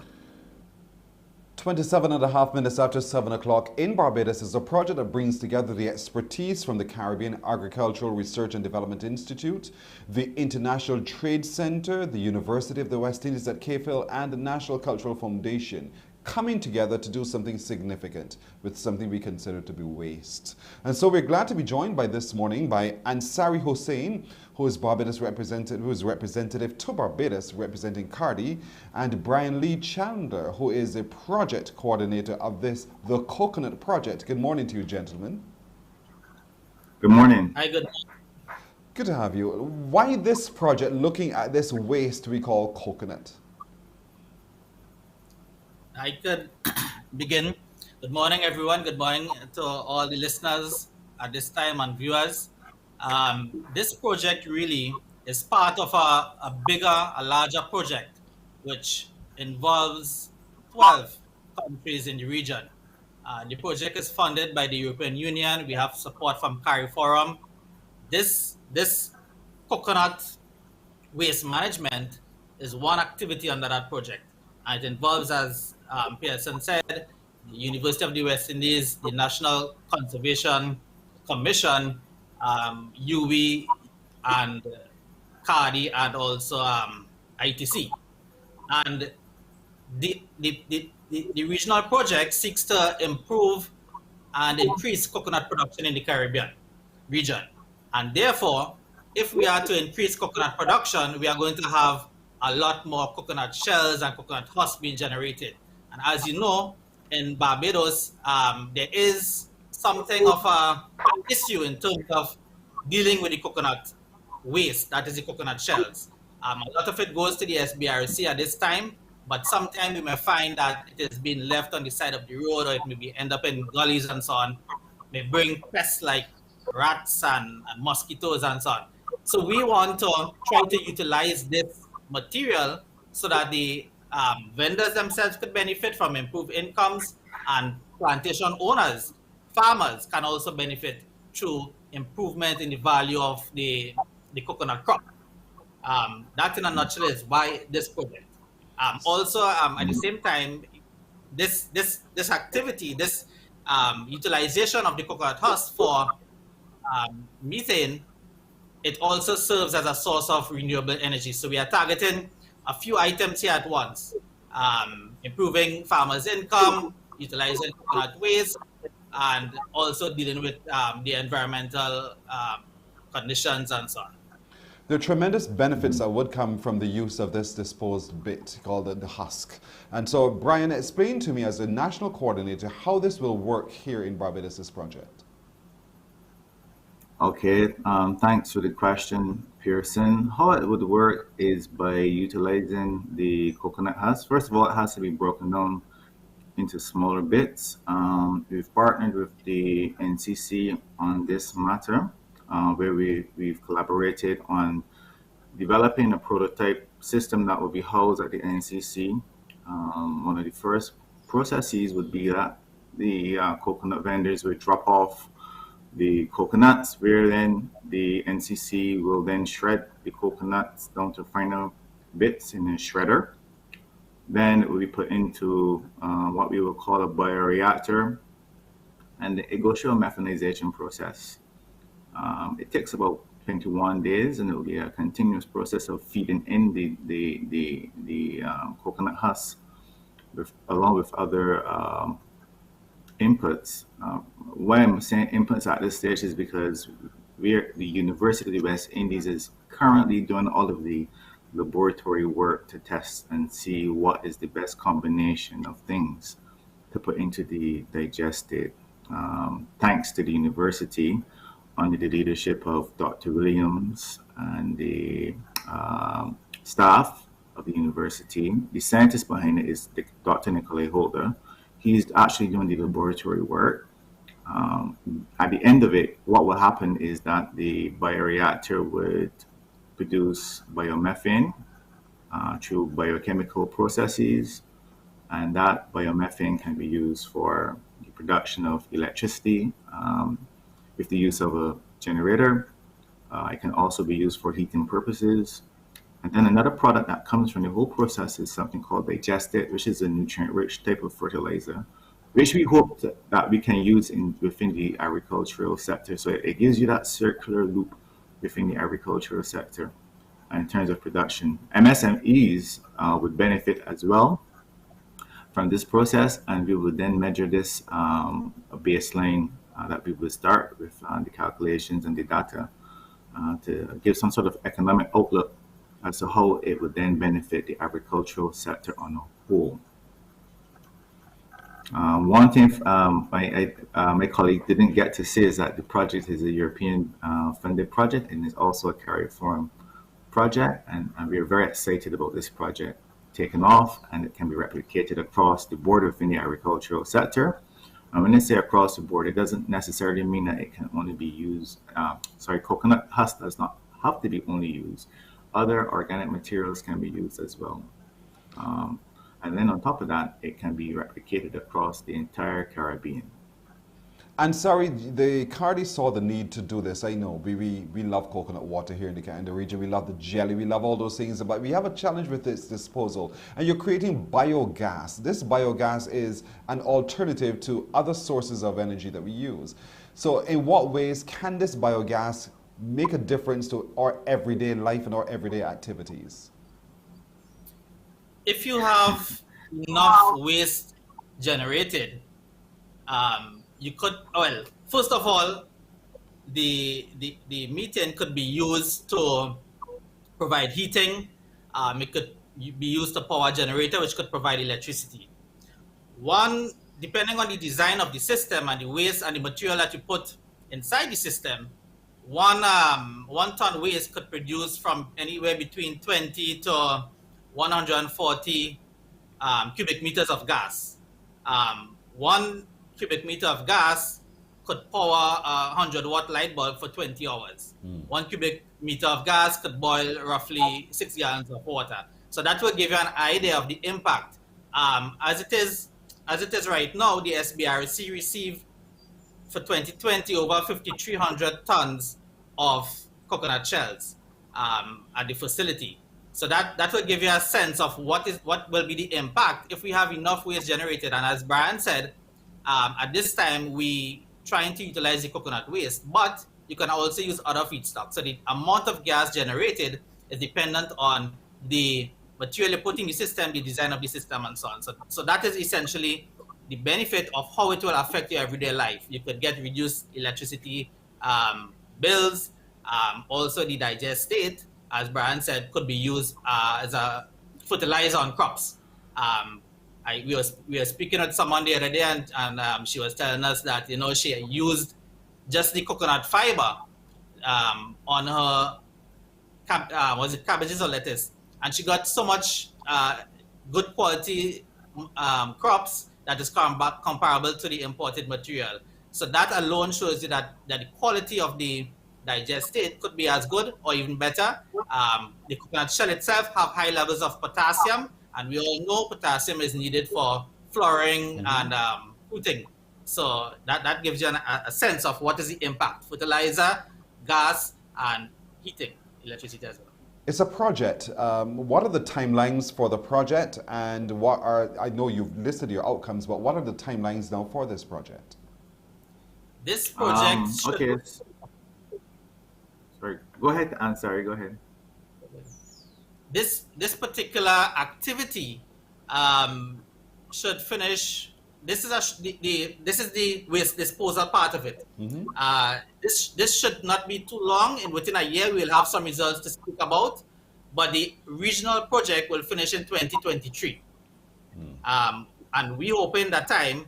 27.5 minutes after 7 o'clock in Barbados is a project that brings together the expertise from the Caribbean Agricultural Research and Development Institute, the International Trade Center, the University of the West Indies at Cape Hill, and the National Cultural Foundation, coming together to do something significant with something we consider to be waste. And so we're glad to be joined by this morning by Ansari Hossain, who is representative to Barbados representing Cardi, and Brian Lee Chandler, who is a project coordinator of the Coconut Project. Good morning to you, gentlemen. Good morning. Hi, good. Good to have you. Why this project looking at this waste we call coconut? I could begin. Good morning, everyone. Good morning to all the listeners at this time and viewers. This project really is part of a larger project, which involves 12 countries in the region. The project is funded by the European Union. We have support from CARI Forum. This coconut waste management is one activity under that project. And it involves, as Pearson said, the University of the West Indies, the National Conservation Commission, UWI, and CARDI, and also ITC. And the regional project seeks to improve and increase coconut production in the Caribbean region. And therefore, if we are to increase coconut production, we are going to have a lot more coconut shells and coconut husks being generated. And as you know, in Barbados, there is something of an issue in terms of dealing with the coconut waste, that is the coconut shells. A lot of it goes to the SBRC at this time, but sometimes we may find that it is being left on the side of the road, or it may end up in gullies and so on. It may bring pests like rats and mosquitoes and so on. So we want to try to utilize this material so that the vendors themselves could benefit from improved incomes, and plantation owners, farmers, can also benefit through improvement in the value of the coconut crop. That in a nutshell is why this project. Also, at the same time, this activity, this utilization of the coconut husk for methane, it also serves as a source of renewable energy. So we are targeting a few items here at once. Improving farmers' income, utilizing coconut waste, and also dealing with the environmental conditions and so on. There are tremendous benefits that would come from the use of this disposed bit called the husk. And so, Brian, explain to me as a national coordinator how this will work here in Barbados, this project. Okay, thanks for the question, Pearson. How it would work is by utilizing the coconut husk. First of all, it has to be broken down into smaller bits. We've partnered with the NCC on this matter, where we've collaborated on developing a prototype system that will be housed at the NCC. One of the first processes would be that the coconut vendors would drop off the coconuts, where then the NCC will then shred the coconuts down to final bits in a shredder. Then it will be put into what we will call a bioreactor, and it goes through a methanization process. It takes about 21 days, and it will be a continuous process of feeding in the coconut husk along with other inputs. Why I'm saying inputs at this stage is because the University of the West Indies is currently doing all of the laboratory work to test and see what is the best combination of things to put into the digestate. Thanks to the university, under the leadership of Dr. Williams and the staff of the university. The scientist behind it is Dr. Nicole Collins. He's actually doing the laboratory work. At the end of it, what will happen is that the bioreactor would produce biomethane through biochemical processes, and that biomethane can be used for the production of electricity with the use of a generator. It can also be used for heating purposes. And then another product that comes from the whole process is something called digestate, which is a nutrient-rich type of fertilizer, which we hope that we can use within the agricultural sector. So it gives you that circular loop within the agricultural sector in terms of production. MSMEs would benefit as well from this process, and we would then measure this a baseline that we would start with the calculations and the data to give some sort of economic outlook as to how it would then benefit the agricultural sector on a whole. One thing my colleague didn't get to say is that the project is a European funded project, and is also a CARIFORM project, and we are very excited about this project taking off, and it can be replicated across the board within the agricultural sector. And when I say across the board, it doesn't necessarily mean that it can only be used, coconut husk does not have to be only used. Other organic materials can be used as well. And then on top of that, it can be replicated across the entire Caribbean. And sorry, the Cardi saw the need to do this. I know we love coconut water here in the region. We love the jelly. We love all those things. But we have a challenge with this disposal. And you're creating biogas. This biogas is an alternative to other sources of energy that we use. So in what ways can this biogas make a difference to our everyday life and our everyday activities? If you have enough waste generated, you could, well, first of all, the methane could be used to provide heating. It could be used to power a generator, which could provide electricity. One, depending on the design of the system and the waste and the material that you put inside the system, one ton waste could produce from anywhere between 20 to 140 cubic meters of gas. 1 cubic meter of gas could power a 100-watt light bulb for 20 hours. 1 cubic meter of gas could boil roughly 6 gallons of water. So that will give you an idea of the impact. As it is right now, the SBRC received for 2020 over 5,300 tons of coconut shells at the facility. So that will give you a sense of what will be the impact if we have enough waste generated. And as Brian said, at this time we trying to utilize the coconut waste, but you can also use other feedstock. So the amount of gas generated is dependent on the material you put in the system, the design of the system, and so on. So that is essentially the benefit of how it will affect your everyday life. You could get reduced electricity bills. Also the digestate, as Brian said, could be used as a fertilizer on crops. We were speaking with someone the other day, and she was telling us that she used just the coconut fiber on her was it cabbages or lettuce, and she got so much good quality crops that is comparable to the imported material. So that alone shows you that the quality of the digestate could be as good or even better. The coconut shell itself have high levels of potassium, and we all know potassium is needed for flowering and fruiting. So that gives you a sense of what is the impact: fertilizer, gas, and heating, electricity as well. It's a project. What are the timelines for the project, and what are, I know you've listed your outcomes, but what are the timelines now for this project? This project okay. Sorry, go ahead. I'm sorry, go ahead. This particular activity should finish. This is the waste disposal part of it. This should not be too long. Within a year, we'll have some results to speak about. But the regional project will finish in 2023, and we hope in that time.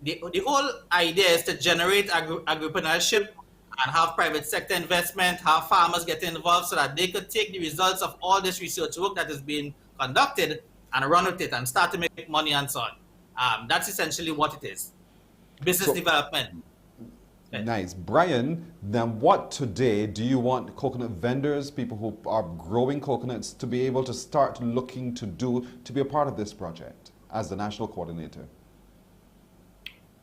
The whole idea is to generate agripreneurship and have private sector investment, have farmers get involved so that they could take the results of all this research work that is being conducted and run with it and start to make money and so on. That's essentially what it is. Business development. Nice. Brian, then what today do you want coconut vendors, people who are growing coconuts, to be able to start looking to do to be a part of this project as the national coordinator?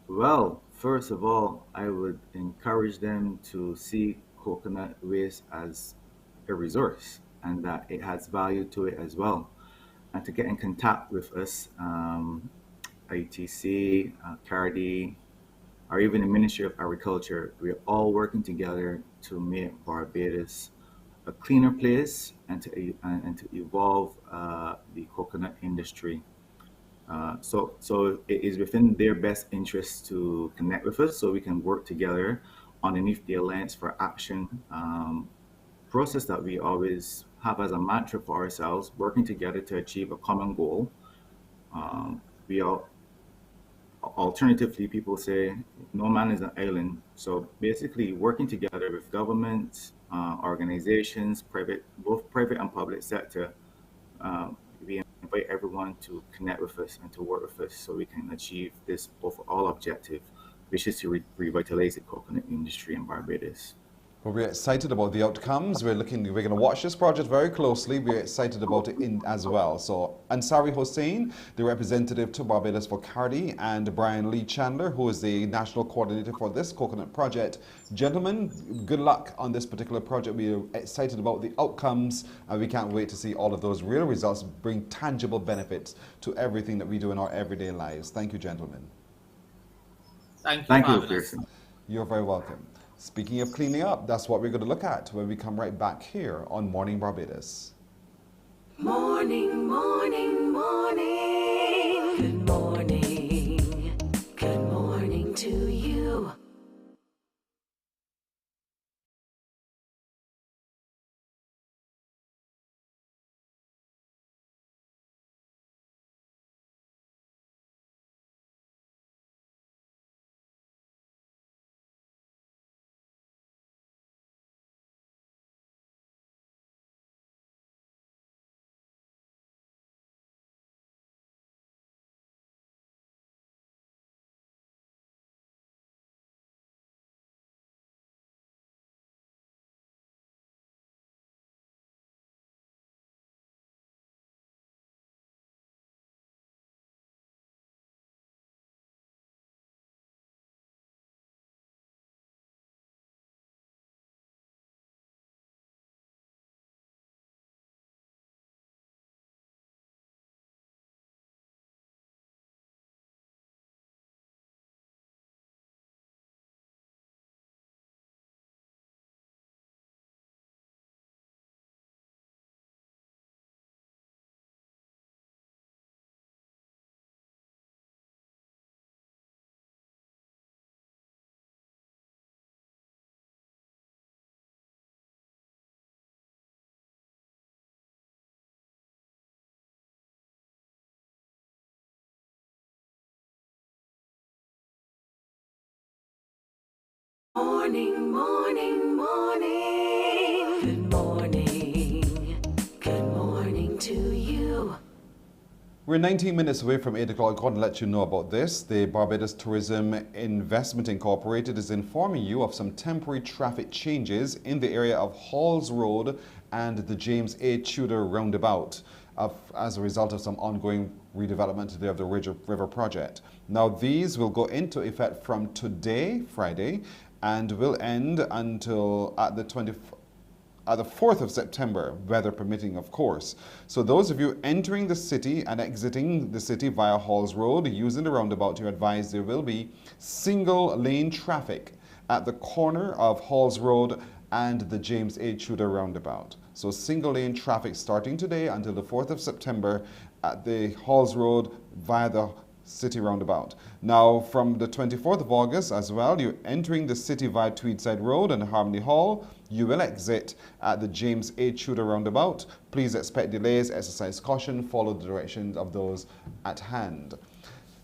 Well, first of all, I would encourage them to see coconut waste as a resource and that it has value to it as well. And to get in contact with us, ITC, CARDI, or even the Ministry of Agriculture, we're all working together to make Barbados a cleaner place and to evolve the coconut industry. So it is within their best interest to connect with us so we can work together underneath the Alliance for Action process that we always have as a mantra for ourselves, working together to achieve a common goal. Alternatively, people say no man is an island. So basically working together with governments, organizations, both private and public sector, we invite everyone to connect with us and to work with us so we can achieve this overall objective, which is to revitalize the coconut industry in Barbados. Well, we're excited about the outcomes. We're going to watch this project very closely. We're excited about it as well. So Ansari Hossein, the representative to Barbados for CARDI, and Brian Lee Chandler, who is the national coordinator for this coconut project. Gentlemen, good luck on this particular project. We're excited about the outcomes, and we can't wait to see all of those real results bring tangible benefits to everything that we do in our everyday lives. Thank you, gentlemen. Thank you, Pearson. You're very welcome. Speaking of cleaning up, that's what we're going to look at when we come right back here on Morning Barbados. Morning, morning, morning. Good morning. Good morning to you. Morning, morning, morning. Good morning. Good morning to you. We're 19 minutes away from 8 o'clock. I want to let you know about this. The Barbados Tourism Investment Incorporated is informing you of some temporary traffic changes in the area of Halls Road and the James A. Tudor roundabout as a result of some ongoing redevelopment there of the River Project. Now, these will go into effect from today, Friday, and will end until at the 4th of September, weather permitting, of course. So those of you entering the city and exiting the city via Halls Road using the roundabout, you're advised there will be single lane traffic at the corner of Halls Road and the James A. Tudor roundabout. So single lane traffic starting today until the 4th of September at the Halls Road via the city roundabout. Now, from the 24th of August as well, you're entering the city via Tweedside Road and Harmony Hall. You will exit at the James A. Tudor roundabout. Please expect delays, exercise caution, follow the directions of those at hand.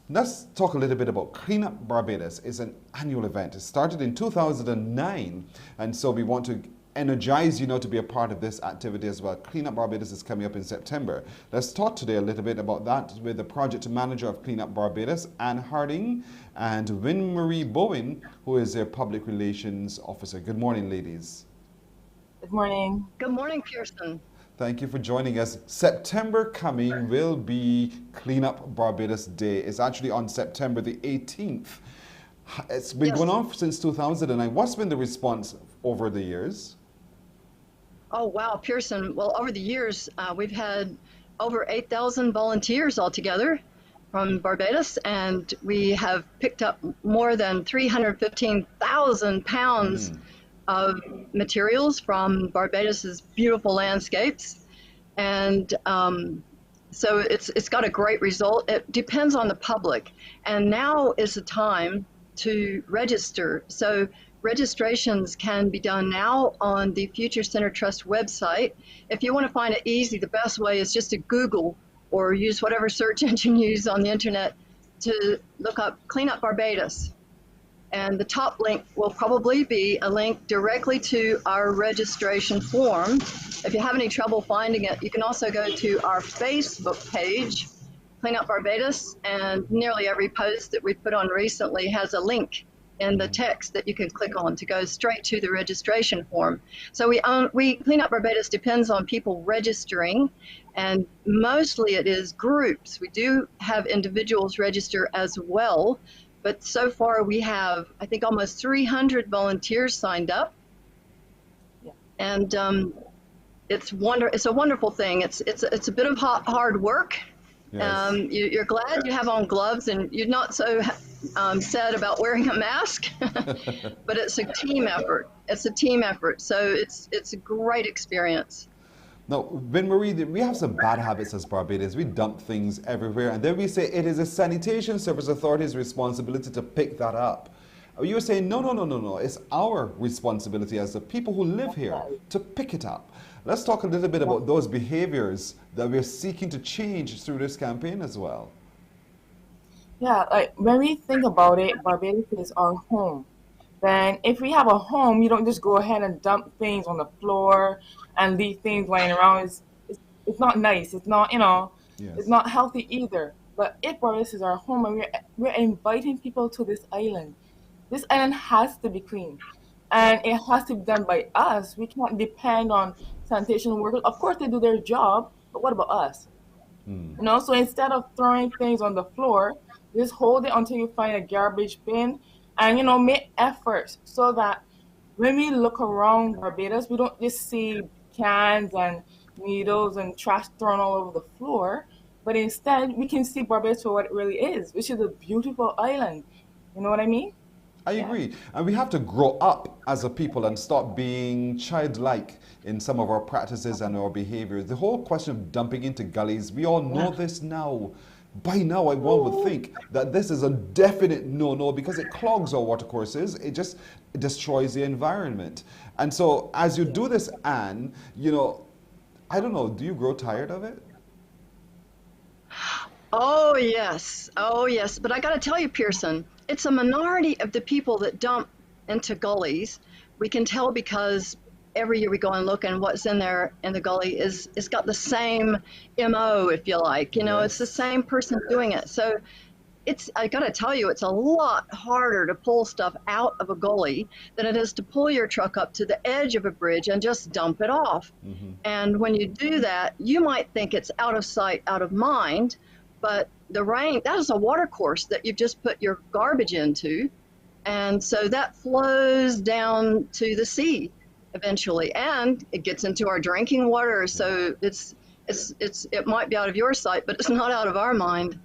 Let's talk a little bit about Clean Up Barbados. It's an annual event. It started in 2009, and so we want to energize you to be a part of this activity as well. Clean Up Barbados is coming up in September. Let's talk today a little bit about that with the project manager of Clean Up Barbados, Anne Harding, and Wynne Marie Bowen, who is their public relations officer. Good morning, ladies. Good morning. Good morning, Pearson. Thank you for joining us. September coming will be Clean Up Barbados Day. It's actually on September the 18th. It's been going on since 2009. What's been the response over the years? Oh, wow, Pearson. Well, over the years, we've had over 8,000 volunteers altogether from Barbados, and we have picked up more than 315,000 pounds of materials from Barbados's beautiful landscapes. And so it's got a great result. It depends on the public. And now is the time to register. So registrations can be done now on the Future Center Trust website. If you want to find it easy, the best way is just to Google or use whatever search engine you use on the internet to look up Clean Up Barbados. And the top link will probably be a link directly to our registration form. If you have any trouble finding it, you can also go to our Facebook page, Clean Up Barbados, and nearly every post that we put on recently has a link in the text that you can click on to go straight to the registration form. So we Clean Up Barbados depends on people registering, and mostly it is groups. We do have individuals register as well, but so far we have, I think, almost 300 volunteers signed up. And it's a wonderful thing. It's a bit of hard work. Yes. You're glad you have on gloves, and you're not so sad about wearing a mask, but it's a team effort. It's a team effort, so it's a great experience. Now, Wynne Marie, we have some bad habits as Barbados. We dump things everywhere, and then we say it is a Sanitation Service Authority's responsibility to pick that up. You were saying, no. It's our responsibility as the people who live here to pick it up. Let's talk a little bit about those behaviors that we're seeking to change through this campaign as well. Yeah, like when we think about it, Barbados is our home. Then if we have a home, you don't just go ahead and dump things on the floor and leave things lying around. It's not nice. It's not, It's not healthy either. But if Barbados is our home and we're inviting people to this island has to be clean. And it has to be done by us. We can't depend on sanitation workers. Of course, they do their job, but what about us? So instead of throwing things on the floor, just hold it until you find a garbage bin and, make efforts so that when we look around Barbados, we don't just see cans and needles and trash thrown all over the floor, but instead we can see Barbados for what it really is, which is a beautiful island. You know what I mean? I agree. And we have to grow up as a people and stop being childlike in some of our practices and our behaviors. The whole question of dumping into gullies, we all know this now. By now, one would think that this is a definite no-no because it clogs our watercourses. It just destroys the environment. And so as you do this, Anne, I don't know, do you grow tired of it? Oh, yes. But I got to tell you, Pearson, it's a minority of the people that dump into gullies. We can tell because every year we go and look, and what's in there in the gully it's got the same MO, if you like. You know, it's the same person doing it. So I gotta tell you, it's a lot harder to pull stuff out of a gully than it is to pull your truck up to the edge of a bridge and just dump it off. And when you do that, you might think it's out of sight, out of mind, but the rain, that is a water course that you've just put your garbage into. And so that flows down to the sea eventually, and it gets into our drinking water. So it might be out of your sight, but it's not out of our mind.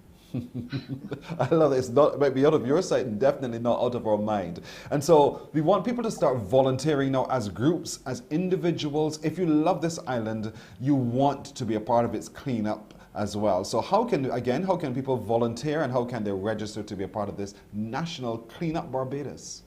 I love it. It might be out of your sight and definitely not out of our mind. And so we want people to start volunteering now as groups, as individuals. If you love this island, you want to be a part of its cleanup as well. So how can people volunteer, and how can they register to be a part of this National Cleanup Barbados?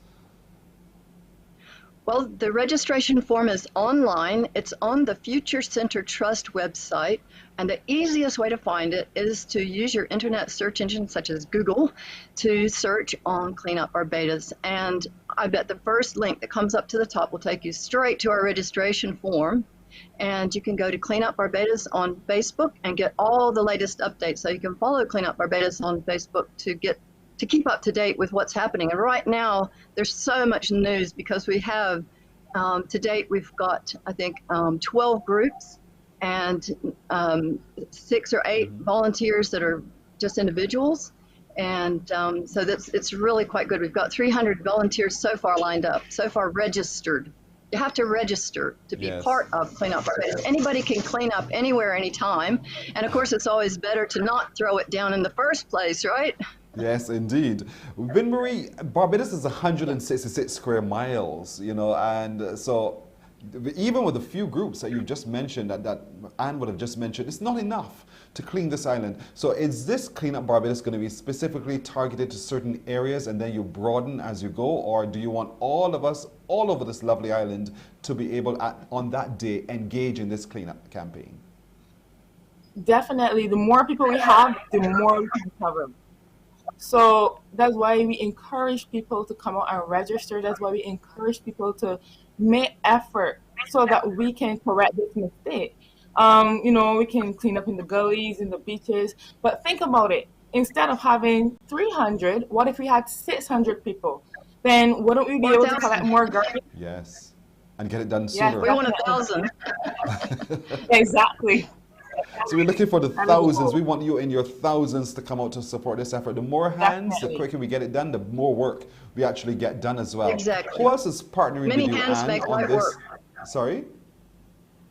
Well, the registration form is online. It's on the Future Center Trust website. And the easiest way to find it is to use your internet search engine, such as Google, to search on Cleanup Barbados. And I bet the first link that comes up to the top will take you straight to our registration form. And you can go to Cleanup Barbados on Facebook and get all the latest updates. So you can follow Cleanup Barbados on Facebook to keep up to date with what's happening. And right now, there's so much news because we have, to date, we've got, I think, 12 groups and 6 or 8 volunteers that are just individuals. And so it's really quite good. We've got 300 volunteers so far lined up, so far registered. You have to register to be part of Cleanup Barbados. Anybody can clean up anywhere, anytime. And of course, it's always better to not throw it down in the first place, right? Yes, indeed. Vin-Marie, Barbados is 166 square miles, you know, and so even with the few groups that you just mentioned, that Anne would have just mentioned, it's not enough to clean this island. So is this Cleanup Barbados going to be specifically targeted to certain areas and then you broaden as you go? Or do you want all of us all over this lovely island to be able, on that day, engage in this cleanup campaign? Definitely. The more people we have, the more we can cover. So that's why we encourage people to come out and register. That's why we encourage people to make effort so that we can correct this mistake. You know, we can clean up in the gullies, in the beaches, but think about it. Instead of having 300, what if we had 600 people? Then wouldn't we be able to collect more garbage? Yes, and get it done sooner. We want 1,000. Exactly. So we're looking for the thousands. We want you in your thousands to come out to support this effort. The more hands, the quicker we get it done, the more work we actually get done as well. Exactly. Who else is partnering Many with you, hands Anne, make on light this? work. Sorry?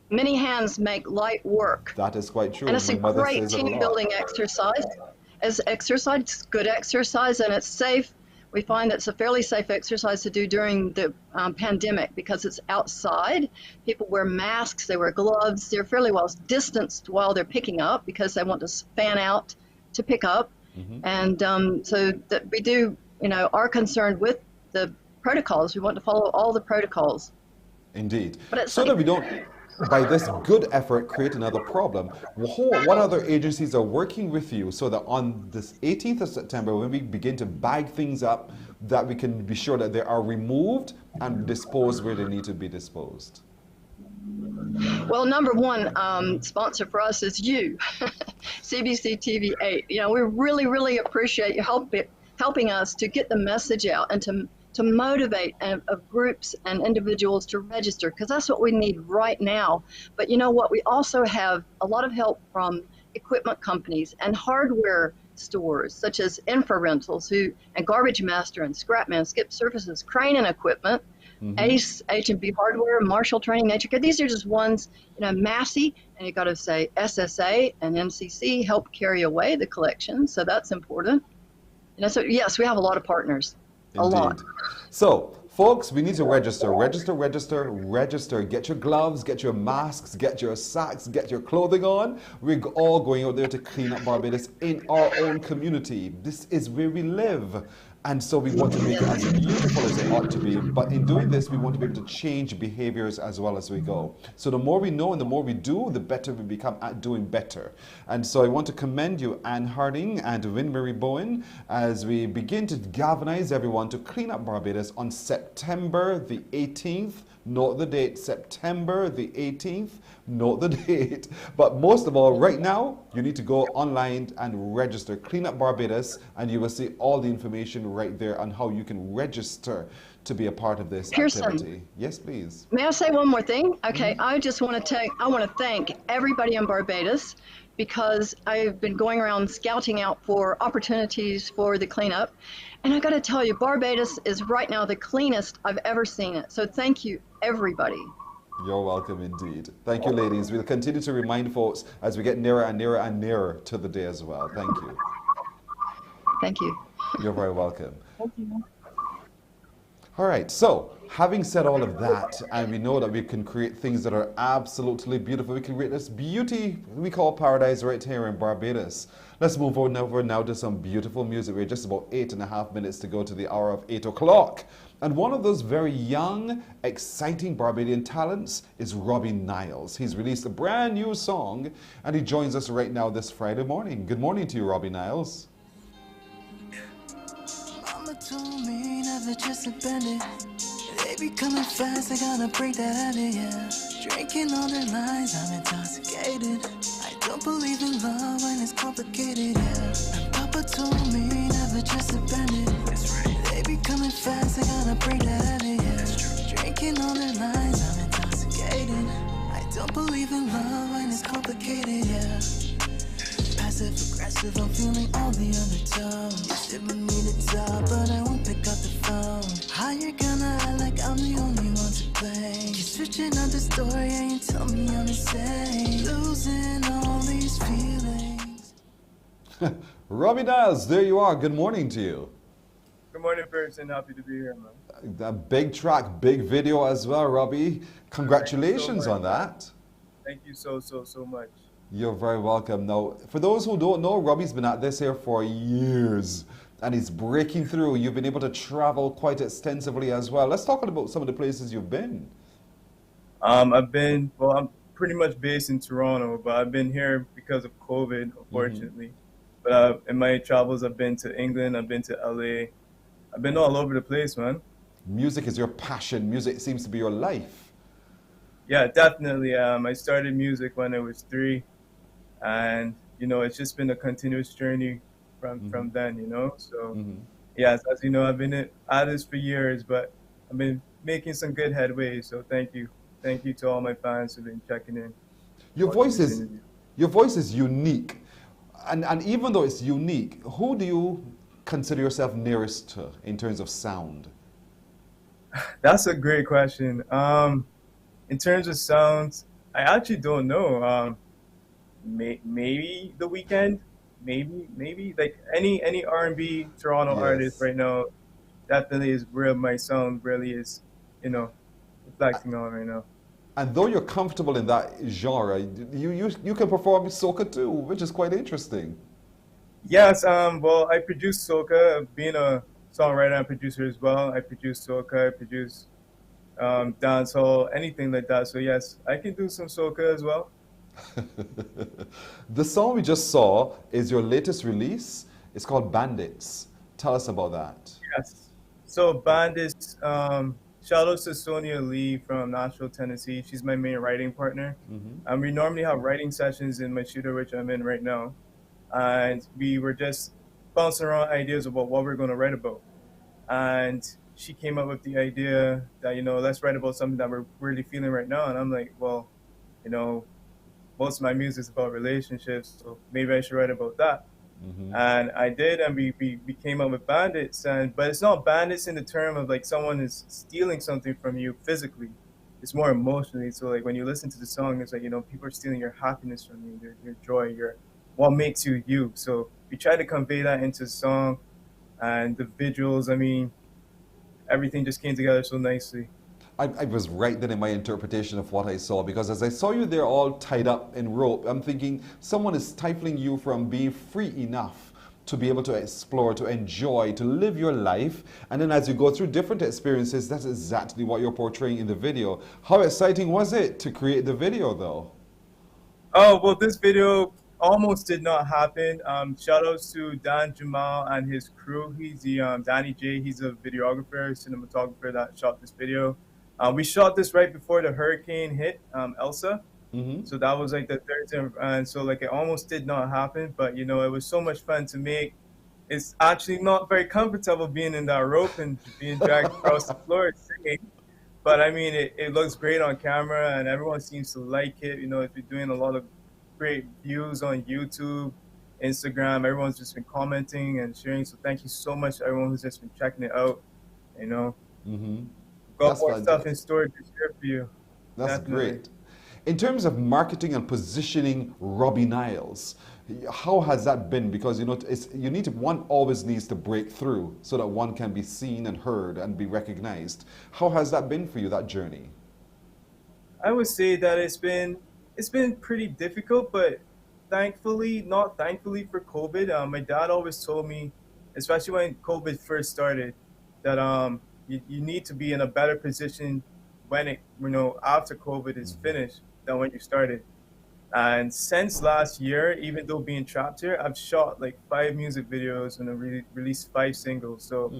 Many hands make light work. That is quite true. And it's a My mother great says it a team lot. building exercise. It's good exercise, and it's safe. We find that it's a fairly safe exercise to do during the pandemic because it's outside. People wear masks, they wear gloves, they're fairly well distanced while they're picking up because they want to fan out to pick up. And so that we do, you know, are concerned with the protocols. We want to follow all the protocols. Indeed. But it's So that we don't, by this good effort, create another problem. What other agencies are working with you so that on this 18th of September, when we begin to bag things up, that we can be sure that they are removed and disposed where they need to be disposed? Well, number one sponsor for us is you, CBC TV 8. You know, we really, really appreciate you helping us to get the message out and to motivate groups and individuals to register, because that's what we need right now. But you know what? We also have a lot of help from equipment companies and hardware stores, such as Infra Rentals, and Garbage Master and Scrapman, Skip Surfaces, Crane and Equipment, Ace, H&B Hardware, Marshall Training, Nature Care. These are just ones, you know, Massey, and you got to say SSA and MCC help carry away the collection, so that's important. You know, so yes, we have a lot of partners. A lot. So, folks, we need to register. Register. Get your gloves, get your masks, get your sacks, get your clothing on. We're all going out there to clean up Barbados in our own community. This is where we live. And so we want to make it as beautiful as it ought to be. But in doing this, we want to be able to change behaviors as well as we go. So the more we know and the more we do, the better we become at doing better. And so I want to commend you, Anne Harding and Winmarie Bowen, as we begin to galvanize everyone to clean up Barbados on September the 18th. Note the date, September the 18th. Note the date. But most of all, right now, you need to go online and register. Clean Up Barbados, and you will see all the information right there on how you can register to be a part of this Pearson. activity. Yes, please. May I say one more thing? Okay, I just want to thank everybody in Barbados, because I've been going around scouting out for opportunities for the cleanup. And I got to tell you, Barbados is right now the cleanest I've ever seen it. So thank you, everybody. You're welcome indeed. Thank you, ladies. We'll continue to remind folks as we get nearer and nearer and nearer to the day as well. Thank you. Thank you. You're very welcome. Thank you. All right, so having said all of that, and we know that we can create things that are absolutely beautiful, we can create this beauty we call paradise right here in Barbados. Let's move on over now to some beautiful music. We're just about 8.5 minutes to go to the hour of 8 o'clock. And one of those very young, exciting Barbadian talents is Robbie Niles. He's released a brand new song, and he joins us right now this Friday morning. Good morning to you, Robbie Niles. Mama told me never just abandon. They be coming fast, I gotta break that habit, yeah. Drinking all their lies, I'm intoxicated. I don't believe in love when it's complicated, yeah. And Papa told me never just abandon. That's right. They be coming fast, I gotta break that habit, yeah. That's true. Drinking all their lies, I'm intoxicated. I don't believe in love when it's complicated, yeah. Passive aggressive, I'm feeling all the undertones. You said we need a top, but I won't pick up the phone. How you gonna act like I'm the only one to blame? You're switching up the story and you tell me I'm insane. Losing all these feelings. Robbie Niles, there you are. Good morning to you. Good morning, Pearson. Happy to be here, man. A big track, big video as well, Robbie. Congratulations on that. Thank you so much. You're very welcome. Now, for those who don't know, Robbie's been at this here for years, and he's breaking through. You've been able to travel quite extensively as well. Let's talk about some of the places you've been. I'm pretty much based in Toronto, but I've been here because of COVID, unfortunately. But in my travels, I've been to England, I've been to LA. I've been all over the place, man. Music is your passion. Music seems to be your life. Yeah, definitely. I started music when I was 3. And, you know, it's just been a continuous journey from then, you know? So, yes, as you know, I've been at this for years, but I've been making some good headway. So thank you. Thank you to all my fans who've been checking in. Your voice is unique. And even though it's unique, who do you consider yourself nearest to in terms of sound? That's a great question. In terms of sounds, I actually don't know. Maybe The Weeknd, maybe like any R&B Toronto artist right now. Definitely is where my sound really is, you know, reflecting on right now. And though you're comfortable in that genre, you can perform soca too, which is quite interesting. Yes, well, I produce soca, being a songwriter and producer as well. I produce soca, I produce dancehall, anything like that. So yes, I can do some soca as well. The song we just saw is your latest release. It's called Bandits. Tell us about that. Yes. So Bandits, shout out to Sonia Lee from Nashville, Tennessee. She's my main writing partner. And we normally have writing sessions in my studio, which I'm in right now. And we were just bouncing around ideas about what we're going to write about. And she came up with the idea that, you know, let's write about something that we're really feeling right now. And I'm like, well, you know, most of my music is about relationships, so maybe I should write about that. And I did, and we came up with Bandits. But it's not bandits in the term of like someone is stealing something from you physically. It's more emotionally. So like when you listen to the song, it's like, you know, people are stealing your happiness from you, your joy, what makes you you. So we try to convey that into the song, and the visuals. I mean, everything just came together so nicely. I was right then in my interpretation of what I saw, because as I saw you there all tied up in rope, I'm thinking someone is stifling you from being free enough to be able to explore, to enjoy, to live your life. And then as you go through different experiences, that's exactly what you're portraying in the video. How exciting was it to create the video though? Oh, well, this video almost did not happen. Shout outs to Dan Jamal and his crew. He's the Danny J. He's a videographer, cinematographer that shot this video. We shot this right before the hurricane hit, Elsa. So that was like the third time, and so like it almost did not happen. But you know, it was so much fun to make. It's actually not very comfortable being in that rope and being dragged across the floor singing. But I mean, it looks great on camera, and everyone seems to like it. You know, it's been doing a lot of great views on YouTube, Instagram. Everyone's just been commenting and sharing. So thank you so much to everyone who's just been checking it out. You know, got more stuff in store this year for you. That's Definitely. great. In terms of marketing and positioning Robbie Niles, how has that been? Because you know, one always needs to break through so that one can be seen and heard and be recognized. How has that been for you, that journey? I would say that it's been pretty difficult, but not thankfully for COVID. My dad always told me, especially when COVID first started, that you need to be in a better position when after COVID is finished than when you started. And since last year, even though being trapped here, I've shot like 5 music videos and I've released 5 singles. So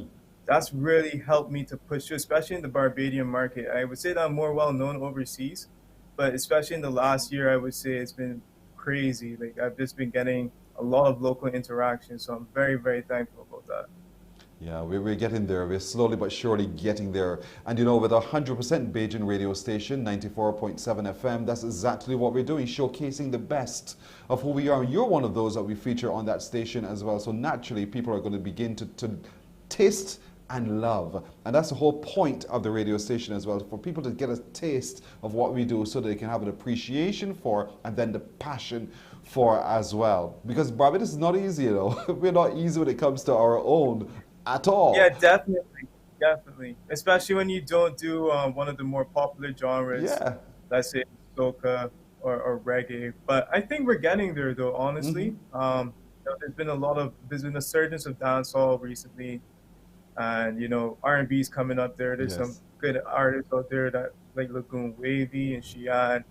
that's really helped me to push through, especially in the Barbadian market. I would say that I'm more well known overseas, but especially in the last year, I would say it's been crazy. Like I've just been getting a lot of local interaction. So I'm very, very thankful about that. Yeah, we're getting there. We're slowly but surely getting there. And you know, with a 100% Bajan radio station, 94.7 FM, that's exactly what we're doing, showcasing the best of who we are. You're one of those that we feature on that station as well. So naturally, people are going to begin to taste and love. And that's the whole point of the radio station as well, for people to get a taste of what we do so they can have an appreciation for and then the passion for as well. Because Barbados is not easy, you know. We're not easy when it comes to our own at all. Yeah, definitely. Especially when you don't do one of the more popular genres, let's say soca or reggae. But I think we're getting there, though. Honestly, you know, there's been a surge of dancehall recently, and you know, R&B's coming up there. There's some good artists out there that like Lagoon Wavy and Xi'an,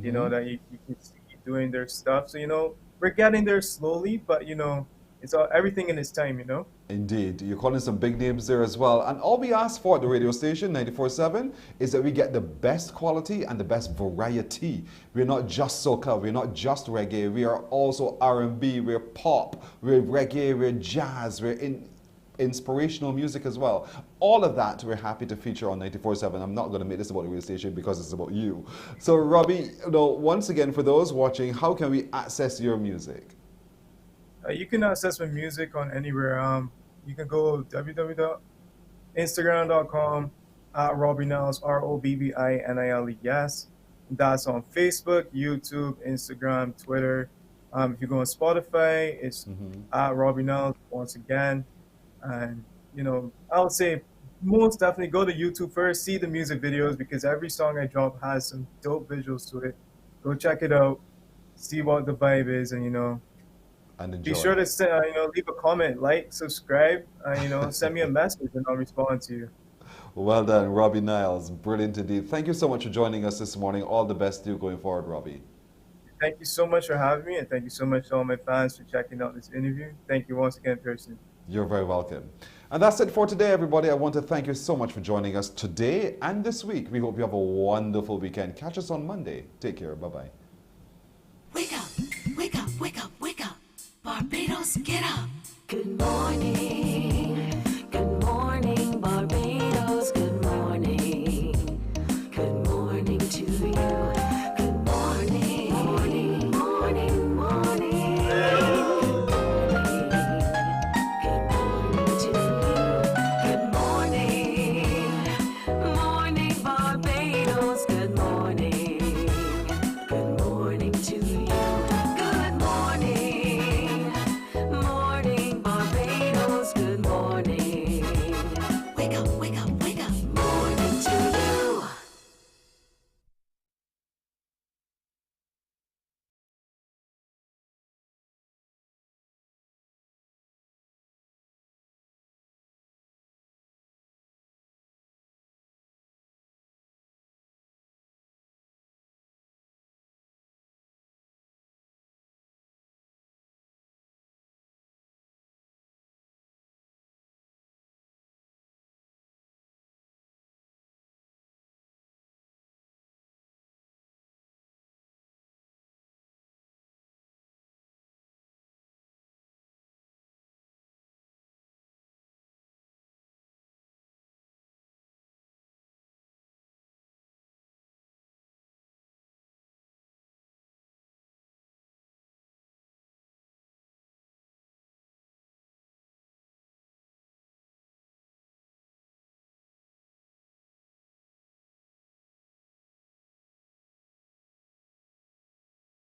you know, that you can see doing their stuff. So you know, we're getting there slowly, but you know, it's everything in its time, you know. Indeed. You're calling some big names there as well. And all we ask for at the radio station, 94.7, is that we get the best quality and the best variety. We're not just soca, we're not just reggae, we are also R&B, we're pop, we're reggae, we're jazz, we're inspirational music as well. All of that we're happy to feature on 94.7. I'm not going to make this about the radio station because it's about you. So Robbie, you know, once again, for those watching, how can we access your music? You can access my music on anywhere. You can go www.instagram.com @RobbieNiles, RobbieNiles. That's on Facebook, YouTube, Instagram, Twitter. If you go on Spotify, it's @RobbieNiles once again. And you know, I would say most definitely go to YouTube first, see the music videos, because every song I drop has some dope visuals to it. Go check it out, see what the vibe is, and you know. And enjoy. Be sure to you know, leave a comment, like, subscribe, you know, send me a message and I'll respond to you. Well done, Robbie Niles. Brilliant indeed. Thank you so much for joining us this morning. All the best to you going forward, Robbie. Thank you so much for having me, and thank you so much to all my fans for checking out this interview. Thank you once again, Pearson. You're very welcome. And that's it for today, everybody. I want to thank you so much for joining us today and this week. We hope you have a wonderful weekend. Catch us on Monday. Take care. Bye-bye. Wake up, wake up, wake up, wake up. Barbados, get up. Good morning.